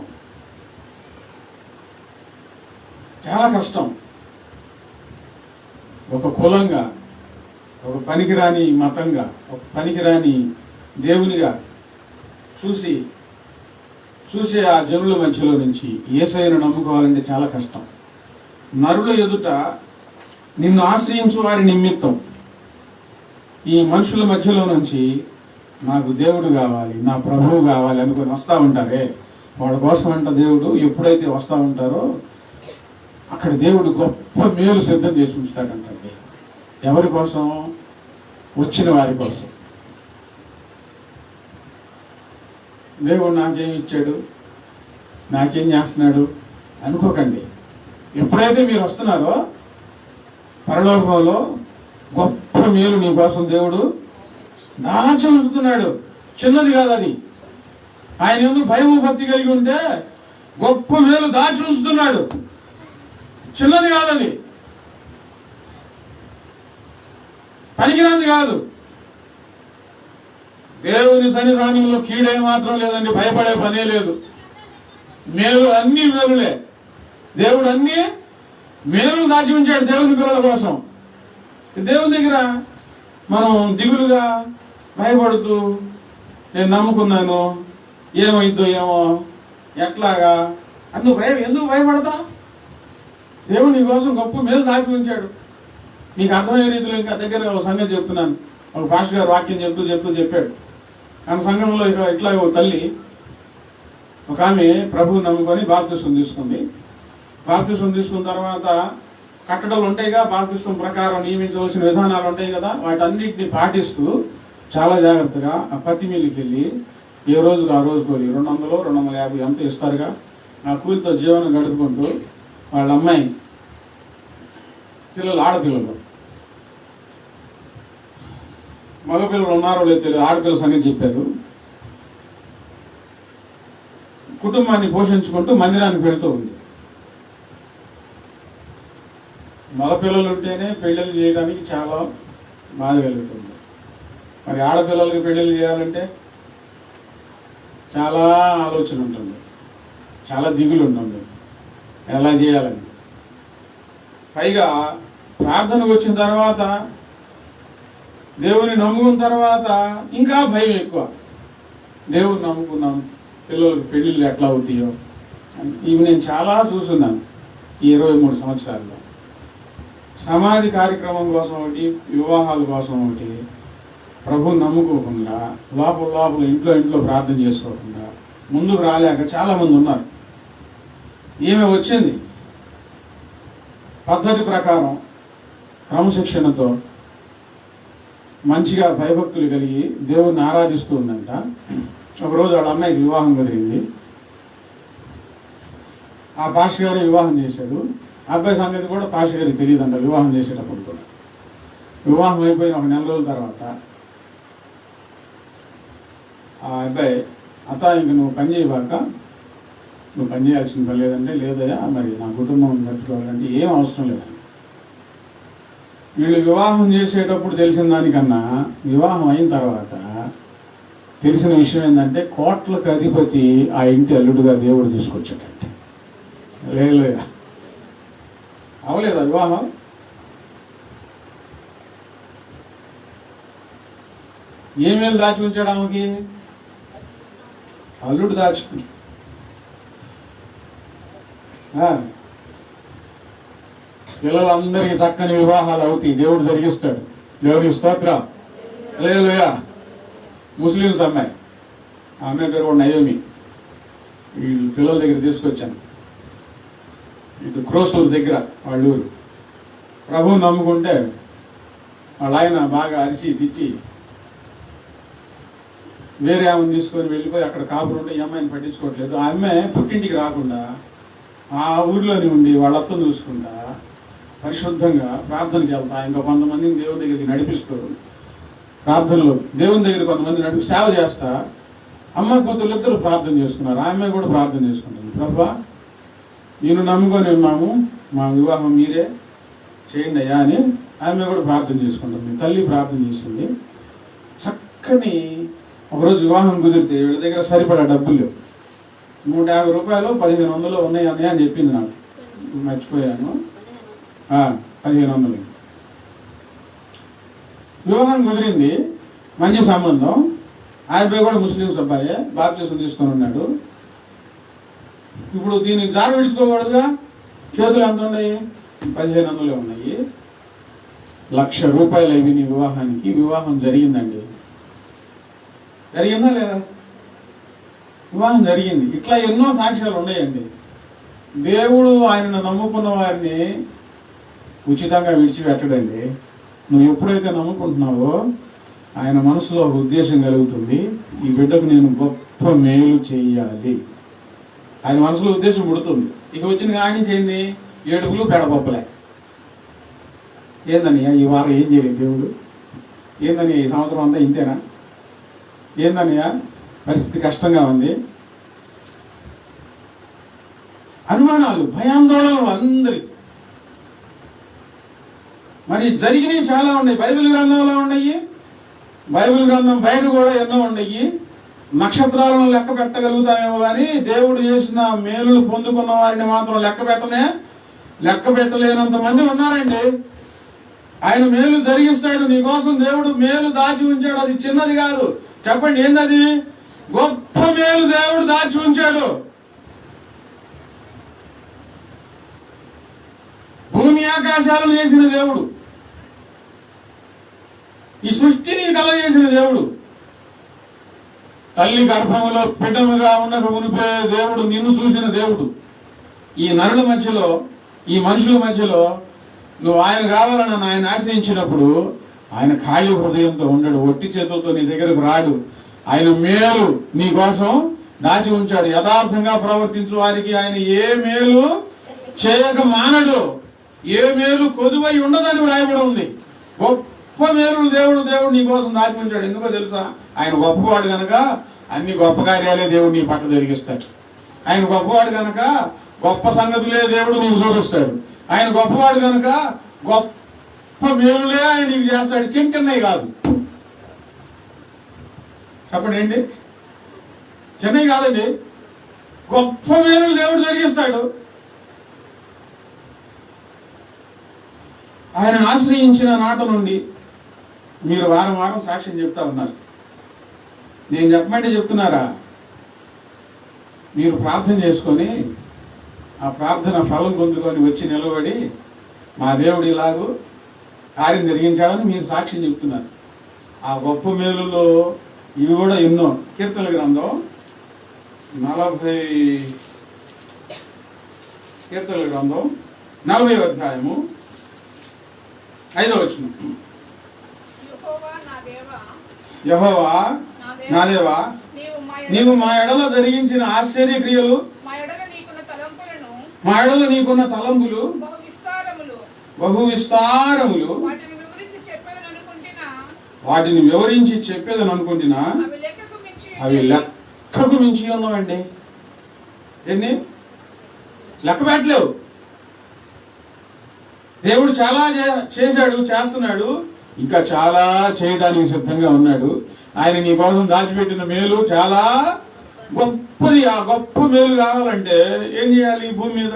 చాలా కష్టం. ఒక కులంగా, ఒక పనికిరాని మతంగా, ఒక పనికిరాని దేవునిగా చూసే ఆ జనుల మధ్యలో నుంచి యేసయ్యను నమ్ముకోవాలంటే చాలా కష్టం. నరుల ఎదుట నిన్ను ఆశ్రయించు వారి నిమిత్తం, ఈ మనుషుల మధ్యలో నుంచి నాకు దేవుడు కావాలి, నా ప్రభువు కావాలి అనుకుని వస్తూ ఉంటారే, వాళ్ళ కోసం అంట దేవుడు ఎప్పుడైతే వస్తూ ఉంటారో అక్కడ దేవుడు గొప్ప మేలు సిద్ధం చేసి ఉంచుతాడంటే. ఎవరి కోసం? వచ్చిన వారి కోసం. దేవుడు నాకేం ఇచ్చాడు, నాకేం చేస్తున్నాడు అనుకోకండి. ఎప్పుడైతే మీరు వస్తున్నారో పరలోకంలో గొప్ప మేలు నీ కోసం దేవుడు దాచి ఉంచుతున్నాడు. చిన్నది కాదు అది. ఆయన యందు భయము భక్తి కలిగి ఉంటే గొప్ప మేలు దాచి ఉంచుతున్నాడు. చిన్నది కాదని, పనికిరాంది కాదు. దేవుని సన్నిధానంలో కీడే మాత్రం లేదండి, భయపడే పనే లేదు. మేలు అన్ని మేలులే. దేవుడు అన్ని మేలు దాచి ఉంచాడు దేవుని పిల్లల కోసం. దేవుని దగ్గర మనం దిగులుగా భయపడుతూ నేను నమ్ముకున్నాను, ఏమైద్దో ఏమో, ఎట్లాగా అని నువ్వు ఎందుకు భయపడతావు? దేవుడు నీ కోసం గొప్ప మేలు దాచి ఉంచాడు. నీకు అర్థమయ్యే రీతిలో ఇంకా దగ్గర ఒక సంగతి చెప్తున్నాను. ఒక పాస్టర్ గారు వాక్యం చెప్తూ చెప్పాడు. ఆయన సంఘంలో ఇట్లా ఒక తల్లి, ఒక ఆమె ప్రభువు నమ్ముకొని బాప్తిసం తీసుకుంది. బాప్తిసం తీసుకున్న తర్వాత కట్టడలు ఉంటాయిగా, బాప్తిసం ప్రకారం నియమించవలసిన విధానాలు ఉంటాయి కదా, వాటన్నిటిని పాటిస్తూ చాలా జాగ్రత్తగా ఆ పత్తి మిల్లుకి వెళ్ళి ఏ రోజుకు ఆ రోజు కూలి 200, 250 ఎంత ఇస్తారుగా, ఆ కూలితో జీవనం గడుపుకుంటూ వాళ్ళ అమ్మాయి పిల్లలు, ఆడపిల్లలు, మగపిల్లలు ఉన్నారో లేదు తెలియదు, ఆడపిల్లల సంగతి చెప్పారు. కుటుంబాన్ని పోషించుకుంటూ మందిరానికి వెళ్తూ ఉంది. మగపిల్లలు ఉంటేనే పెళ్ళిళ్ళు చేయడానికి చాలా బాధ కలుగుతుంది. మరి ఆడపిల్లలకి పెళ్ళిళ్ళు చేయాలంటే చాలా ఆలోచన ఉంటుంది, చాలా దిగులు ఉంటుంది ఎలా చేయాలని. పైగా ప్రార్థనకు వచ్చిన తర్వాత, దేవుని నమ్ముకున్న తర్వాత ఇంకా భయం ఎక్కువ. దేవుని నమ్ముకున్నాం, పిల్లలకు పెళ్ళిళ్ళు ఎట్లా అవుతాయో ఇవి నేను చాలా చూస్తున్నాను ఈ 23 సంవత్సరాల్లో. సమాధి కార్యక్రమం కోసం ఒకటి, వివాహాల కోసం ఒకటి, ప్రభువుని నమ్ముకోకుండా లోపల ఇంట్లో ప్రార్థన చేసుకోకుండా ముందుకు రాలేక చాలా మంది ఉన్నారు. ఈమె వచ్చింది పద్ధతి ప్రకారం క్రమశిక్షణతో మంచిగా భయభక్తులు కలిగి దేవుణ్ణి ఆరాధిస్తూ ఉందంట. ఒకరోజు వాళ్ళ అమ్మాయికి వివాహం కుదిరింది. ఆ పాస్టర్ గారి వివాహం చేశాడు. అబ్బాయి సంగతి కూడా పాస్టర్ గారికి తెలియదంట వివాహం చేసేటప్పుడు కూడా. వివాహం అయిపోయిన ఒక 4 రోజుల తర్వాత ఆ అబ్బాయి, అత్త ఇంక నువ్వు పని చేయబాక, నువ్వు పని చేయాల్సిన పని లేదంటే, లేదయ్యా మరి నా కుటుంబం పెట్టుకోవాలంటే ఏం అవసరం లేదండి. వీళ్ళు వివాహం చేసేటప్పుడు తెలిసిన దానికన్నా వివాహం అయిన తర్వాత తెలిసిన విషయం ఏంటంటే, కోట్లకు అధిపతి ఆ ఇంటి అల్లుడుగా దేవుడు తీసుకొచ్చాడంటే. లేదా అవలేదా వివాహం? ఏమేమి దాచి ఉంచాడు ఆమెకి? అల్లుడు దాచుకుని పిల్లలందరికీ చక్కని వివాహాలు అవుతాయి, దేవుడు జరిగిస్తాడు. దేవుడికి స్తోత్రం. హల్లెలూయా. ముస్లిమ్స్ అమ్మాయి, ఆ అమ్మాయి పేరు కూడా నయోమి. వీళ్ళు పిల్లల దగ్గర తీసుకొచ్చాను, ఇటు క్రోసూరు దగ్గర వాళ్ళ ఊరు. ప్రభువు నమ్ముకుంటే వాళ్ళ ఆయన బాగా అరిచి తిట్టి వేరే ఆమెను తీసుకొని వెళ్ళిపోయి అక్కడ కాపురు ఉంటే ఈ అమ్మాయిని పట్టించుకోవట్లేదు. ఆ అమ్మాయి పుట్టింటికి రాకుండా ఆ ఊరిలోనే ఉండి వాళ్ళ అత్తను చూసుకుంటా పరిశుద్ధంగా ప్రార్థనకి వెళ్తా, ఇంకా కొంతమందిని దేవుని దగ్గరికి నడిపిస్తూ ప్రార్థనలో దేవుని దగ్గర కొంతమంది నడిపి సేవ చేస్తా అమ్మ కూతురు ఇద్దరు ప్రార్థన చేసుకున్నారు. ఆ అమ్మాయి కూడా ప్రార్థన చేసుకుంటుంది. ప్రభువా నేను నమ్ముకొని ఉన్నాము, మా వివాహం మీరే చేయండి అయ్యా అని ఆమె కూడా ప్రార్థన చేసుకుంటుంది. తల్లి ప్రార్థన చేస్తుంది. చక్కని ఒకరోజు వివాహం కుదిరితే వీళ్ళ దగ్గర సరిపడా డబ్బులు లేవు. 150 రూపాయలు 1500 ఉన్నాయి అన్నయ్య అని చెప్పింది. నాకు మర్చిపోయాను. 1500. వివాహం కుదిరింది, మంచి సంబంధం. ఆ అబ్బాయి కూడా ముస్లిమ్స్ అబ్బాయే, బాప్తిసం తీసుకొని ఉన్నాడు. ఇప్పుడు దీన్ని జారి విడుచుకోకూడదుగా. చేతులు ఎంత ఉన్నాయి? 1500 ఉన్నాయి. 1,00,000 రూపాయలు అవి నీ వివాహానికి. వివాహం జరిగిందండి. జరిగిందా లేదా? వివాహం జరిగింది. ఇట్లా ఎన్నో సాక్ష్యాలు ఉన్నాయండి. దేవుడు ఆయనను నమ్ముకున్న వారిని ఉచితంగా విడిచిపెట్టడండి. నువ్వు ఎప్పుడైతే నమ్ముకుంటున్నావో ఆయన మనసులో ఒక ఉద్దేశం కలుగుతుంది, ఈ బిడ్డకు నేను గొప్ప మేలు చేయాలి. ఆయన మనసులో ఉద్దేశం పుడుతుంది. ఇక వచ్చిన కానించేంది? ఏడుపులు పెడపొప్పలే. ఏందన్నయ్య ఈ వారం ఏం చేయలేదు దేవుడు? ఏందన్నయ్య ఈ సంవత్సరం అంతా ఇంతేనా? ఏందన్నయ్య పరిస్థితి కష్టంగా ఉంది? అనుమానాలు, భయాందోళనలు అందరికి. మరి జరిగినవి చాలా ఉన్నాయి, బైబిల్ గ్రంథంలో ఉన్నాయి. బైబిల్ గ్రంథం బయట కూడా ఎన్నో ఉన్నాయి. నక్షత్రాలను లెక్క పెట్టగలుగుతామేమో కానీ దేవుడు చేసిన మేలులు పొందుకున్న వారిని మాత్రం లెక్క పెట్టలేనంత మంది ఉన్నారండి. ఆయన మేలు జరిగిస్తాడు నీకోసం. దేవుడు మేలు దాచి ఉంచాడు. అది చిన్నది కాదు. చెప్పండి ఏందది? గొప్ప మేలు దేవుడు దాచి ఉంచాడు. భూమి ఆకాశాలను చేసిన దేవుడు, ఈ సృష్టిని కలగజేసిన దేవుడు, తల్లి గర్భములో పిడముగా ఉండక మునిపే దేవుడు నిన్ను చూసిన దేవుడు. ఈ నరుల మధ్యలో, ఈ మనుషుల మధ్యలో నువ్వు ఆయన కావాలని ఆయన ఆశ్రయించినప్పుడు ఆయన ఖాళీ హృదయంతో ఉండడు, ఒట్టి చేతులతో నీ దగ్గరకు రాడు. ఆయన మేలు నీ కోసం దాచి ఉంచాడు. యథార్థంగా ప్రవర్తించు వారికి ఆయన ఏ మేలు చేయక మానడు, ఏ మేలు కొదువై ఉండదని వ్రాయబడి ఉంది. గొప్ప మేలు దేవుడు నీ కోసం దాచి ఉంచాడు. ఎందుకో తెలుసా? ఆయన గొప్పవాడు కనుక అన్ని గొప్ప కార్యాలే దేవుడు నీ పట్ల జరిగిస్తాడు. ఆయన గొప్పవాడు కనుక గొప్ప సంగతులే దేవుడు నీకు చూపిస్తాడు. ఆయన గొప్పవాడు కనుక గొప్ప మేలులే ఆయన నీకు చేస్తాడు. చిన్నవి కాదు. చెప్పండి ఏంటి? చిన్నవి కాదండి, గొప్ప మేలులు దేవుడు జరిగిస్తాడు. ఆయన ఆశ్రయించిన నాట నుండి మీరు వారం వారం సాక్ష్యం చెప్తా ఉన్నారు. నేను చెప్పమంటే చెప్తున్నారా? మీరు ప్రార్థన చేసుకొని ఆ ప్రార్థన ఫలం పొందుకొని వచ్చి నిలబడి మా దేవుడు ఇలాగూ కార్యం జరిగించాడని మీరు సాక్ష్యం చెప్తున్నారు. ఆ గొప్ప మేలులో ఇవి కూడా ఎన్నో. కీర్తనల గ్రంథం 40వ అధ్యాయము 5వ వచనం. యెహోవా నా దేవా, నీవు మా ఎడల జరిగించిన ఆశ్చర్య క్రియలు, మా ఎడల నీకున్న తలంపులు బహు విస్తారములు, వాటిని వివరించి చెప్పేదని అనుకుంటున్నా అవి లెక్కకు మించి ఉన్నావండి. ఎన్ని లెక్క పెట్టలేవు. దేవుడు చాలా చేశాడు, చేస్తున్నాడు, ఇంకా చాలా చేయడానికి సిద్ధంగా ఉన్నాడు. ఆయన నీ కోసం దాచిపెట్టిన మేలు చాలా గొప్పది. ఆ గొప్ప మేలు కావాలంటే ఏం చేయాలి? భూమి మీద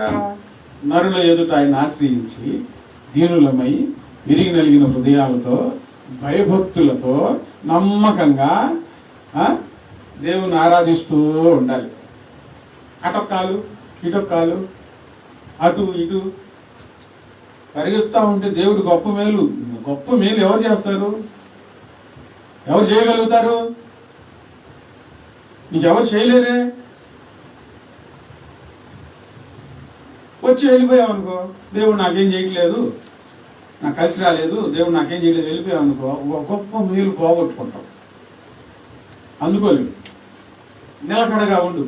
నరుల ఎదుట ఆయన ఆశ్రయించి దీనులమై విరిగి నలిగిన హృదయాలతో భయభక్తులతో నమ్మకంగా దేవుని ఆరాధిస్తూ ఉండాలి. అటొక్కాలు ఇటొక్కాలు అటు ఇటు పరిగెత్తా ఉంటే దేవుడు గొప్ప మేలు ఎవరు చేస్తారు? ఎవరు చేయగలుగుతారు? నీకెవరు చేయలేరే. వచ్చి వెళ్ళిపోయావు అనుకో, దేవుడు నాకేం చేయట్లేదు, నాకు కలిసి రాలేదు, దేవుడు నాకేం చేయలేదు, వెళ్ళిపోయావు అనుకో, గొప్ప మేలు పోగొట్టుకుంటావు. అందుకోలేదు. నిలకడగా ఉండు.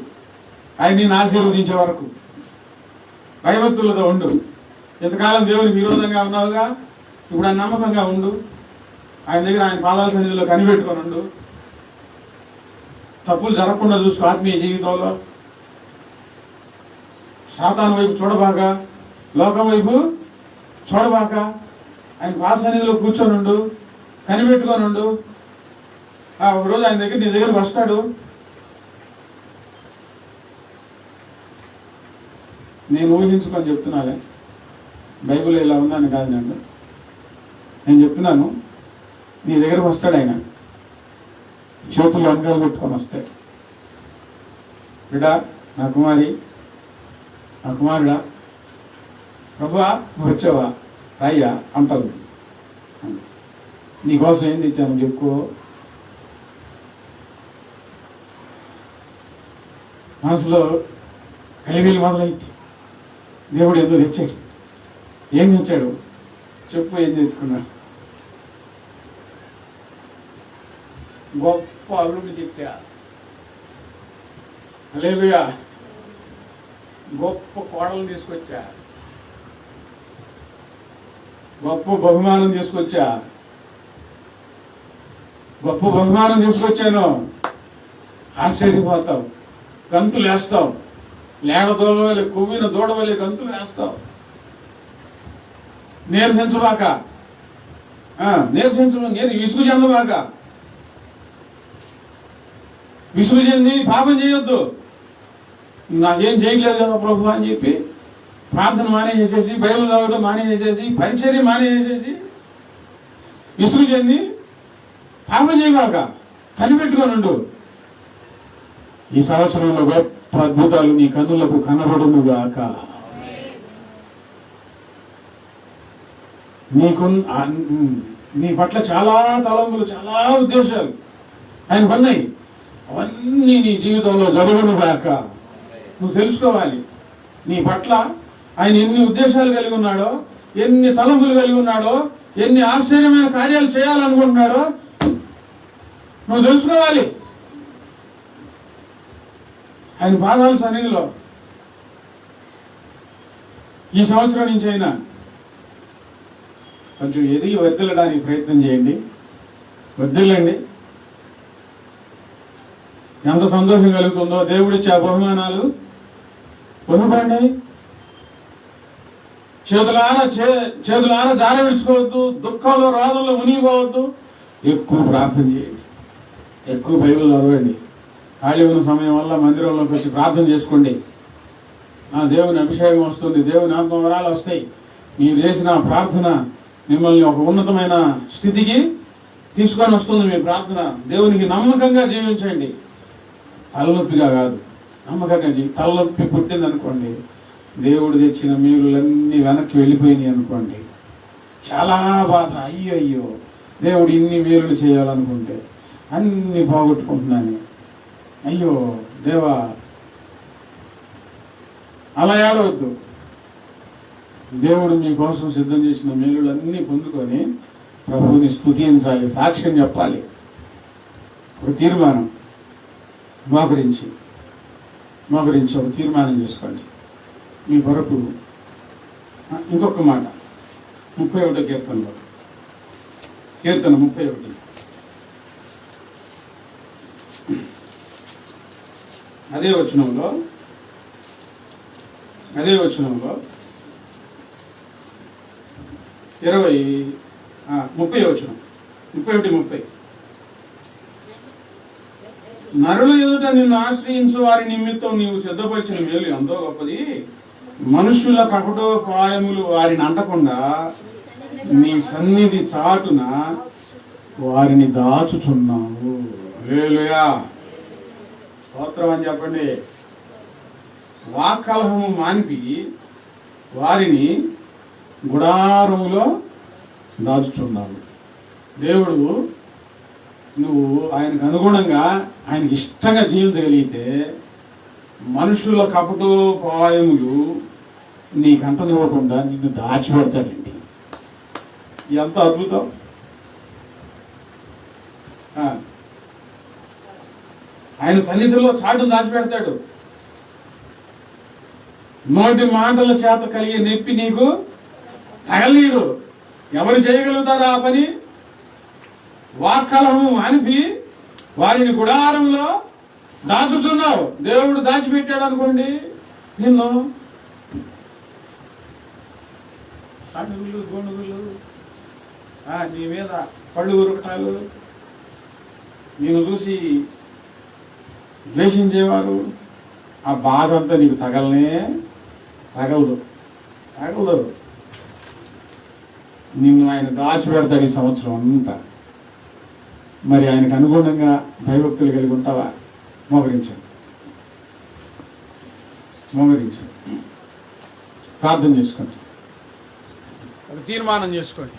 ఆయన నేను ఆశీర్వదించే వరకు భయభక్తులతో ఉండు. ఇంతకాలం దేవునికి విరోధంగా ఉన్నావుగా, ఇప్పుడు ఆయన నమ్మకంగా ఉండు. ఆయన దగ్గర ఆయన పాదాల సన్నిధిలో కనిపెట్టుకొని ఉండు. తప్పులు జరగకుండా చూసుకో. ఆత్మీయ జీవితంలో సాతాను వైపు చూడబాక, లోకం వైపు చూడబాక. ఆయన పాద సన్నిధిలో కూర్చొని ఉండు, కనిపెట్టుకొని ఉండు. ఒకరోజు ఆయన దగ్గర నీ దగ్గరకు వస్తాడు. నేను ఊహించుకొని చెప్తున్నాలే, బైబిల్ ఇలా ఉన్నాను కాదు, నేను చెప్తున్నాను. నీ దగ్గరకు వస్తాడు ఆయన, చేతులు అంగాలు పెట్టుకొని వస్తాడు. బిడ్డా, నా కుమారి, నా కుమారుడా, ప్రభువా వచ్చావా, రాయ్యా అంటారు. నీకోసం ఏం తెచ్చాను చెప్పుకో. మనసులో కలివీలు మొదలైతే దేవుడు ఎందుకు తెచ్చాడు, ఏం తెచ్చాడు చెప్పు, ఏం తెచ్చుకున్నాడు? గొప్ప అల్లుడిని తెచ్చా, హల్లెలూయా. గొప్ప కోడలను తీసుకొచ్చా, గొప్ప బహుమానం తీసుకొచ్చా, గొప్ప బహుమానం తీసుకొచ్చాను. ఆశ్చర్యపోతావు, గంతులు వేస్తావు, లేడ దూడవలే, కొవ్విన దూడవలే గంతులు వేస్తావు. నీరసించబాక, నేను విసుగు చెందబాక. విసుగు చెంది పాపం చేయొద్దు. నాకేం చేయట్లేదు కదా ప్రభు అని చెప్పి ప్రార్థన మానేసేసి, బైబిల్ చదవడం మానేసేసి, పరిచర్య మానేసేసి విసుగు చెంది పాపం చేయగాక కనిపెట్టుకొని ఉండు. ఈ సంవత్సరంలో గొప్ప అద్భుతాలు నీ కన్నులకు కనబడును గాక. నీ పట్ల చాలా తలంపులు, చాలా ఉద్దేశాలు ఆయన ఉన్నాయి. అవన్నీ నీ జీవితంలో జరుగును గాక. నువ్వు తెలుసుకోవాలి నీ పట్ల ఆయన ఎన్ని ఉద్దేశాలు కలిగి ఉన్నాడో, ఎన్ని తలంపులు కలిగి ఉన్నాడో, ఎన్ని ఆశ్చర్యమైన కార్యాలు చేయాలనుకుంటున్నాడో నువ్వు తెలుసుకోవాలి. ఆయన పాదాల సన్నిధిలో ఈ సంవత్సరం నుంచి అయినా కొంచెం ఎదిగి వర్ధిల్లడానికి ప్రయత్నం చేయండి. వర్ధిల్లండి. ఎంత సంతోషం కలుగుతుందో దేవుడిచ్చే బహుమానాలు పొందుపండి. చేతులాన జార విడుచుకోవద్దు. దుఃఖంలో, రోదంలో మునిగిపోవద్దు. ఎక్కువ ప్రార్థన చేయండి. ఎక్కువ బైబిల్ చదవండి. ఖాళీ ఉన్న సమయం వల్ల మందిరంలోకి వచ్చి ప్రార్థన చేసుకోండి. దేవుని అభిషేకం వస్తుంది, దేవుని ఆత్మవరాలు వస్తాయి. మీరు చేసిన ప్రార్థన మిమ్మల్ని ఒక ఉన్నతమైన స్థితికి తీసుకొని వస్తుంది. మీ ప్రార్థన దేవునికి నమ్మకంగా జీవించండి. తలనొప్పిగా కాదు, నమ్మకంగా తలనొప్పి పుట్టింది అనుకోండి, దేవుడు తెచ్చిన మేలులన్నీ వెనక్కి వెళ్ళిపోయినాయి అనుకోండి, చాలా బాధ. అయ్యో దేవుడు ఇన్ని మేలులు చేయాలనుకుంటే అన్ని పోగొట్టుకుంటున్నాను, అయ్యో దేవా, అలా ఏడవద్దు. దేవుడు మీకోసం సిద్ధం చేసిన మేలులన్నీ పొందుకొని ప్రభువుని స్తుతించాలి, సాక్ష్యం చెప్పాలి. ఒక తీర్మానం మోకరించి ఒక తీర్మానం చేసుకోండి మీ కొరకు. ఇంకొక మాట 31 కీర్తనలో, కీర్తన 31 అదే వచనంలో 30 వచనం 31:30 నరుల ఎదుట నిన్ను ఆశ్రయించు వారి నిమిత్తం నీవు సిద్ధపరిచిన మేలు ఎంతో గొప్పది. మనుషుల కపటోపాయములు వారిని అంటకుండా నీ సన్నిధి చాటున వారిని దాచుచున్నావు. హల్లెలూయా, స్తోత్రం అని చెప్పండి. వాక్కలహము మానిపి వారిని గుడారములో దాచుచున్నావు. దేవుడు నువ్వు ఆయనకు అనుగుణంగా, ఆయనకి ఇష్టంగా జీవించగలిగితే మనుషుల కపటోపాయములు నీ కంటనివ్వకుండా నిన్ను దాచిపెడతాడండి. ఎంత అద్భుతం! ఆయన సన్నిధిలో చాటును దాచిపెడతాడు. నోటి మాటల చేత కలిగే నొప్పి నీకు తగలీడు. ఎవరు చేయగలుగుతారు ఆ పని? వాక్కలహము మానిపి వారిని గుడారంలో దాచుతున్నావు. దేవుడు దాచిపెట్టాడు అనుకోండి, నిన్ను సడుగులు, గొణుగులు, నీ మీద పళ్ళు ఉరకటాలు, నేను చూసి ద్వేషించేవారు, ఆ బాధ అంతా నీకు తగలదు. నిన్ను ఆయన దాచిపెడతాడు ఈ సంవత్సరం అంతా. మరి ఆయనకు అనుగుణంగా భయభక్తులు కలిగి ఉంటావా? మోకరించండి. ప్రార్థన చేసుకోండి. ఒక తీర్మానం చేసుకోండి.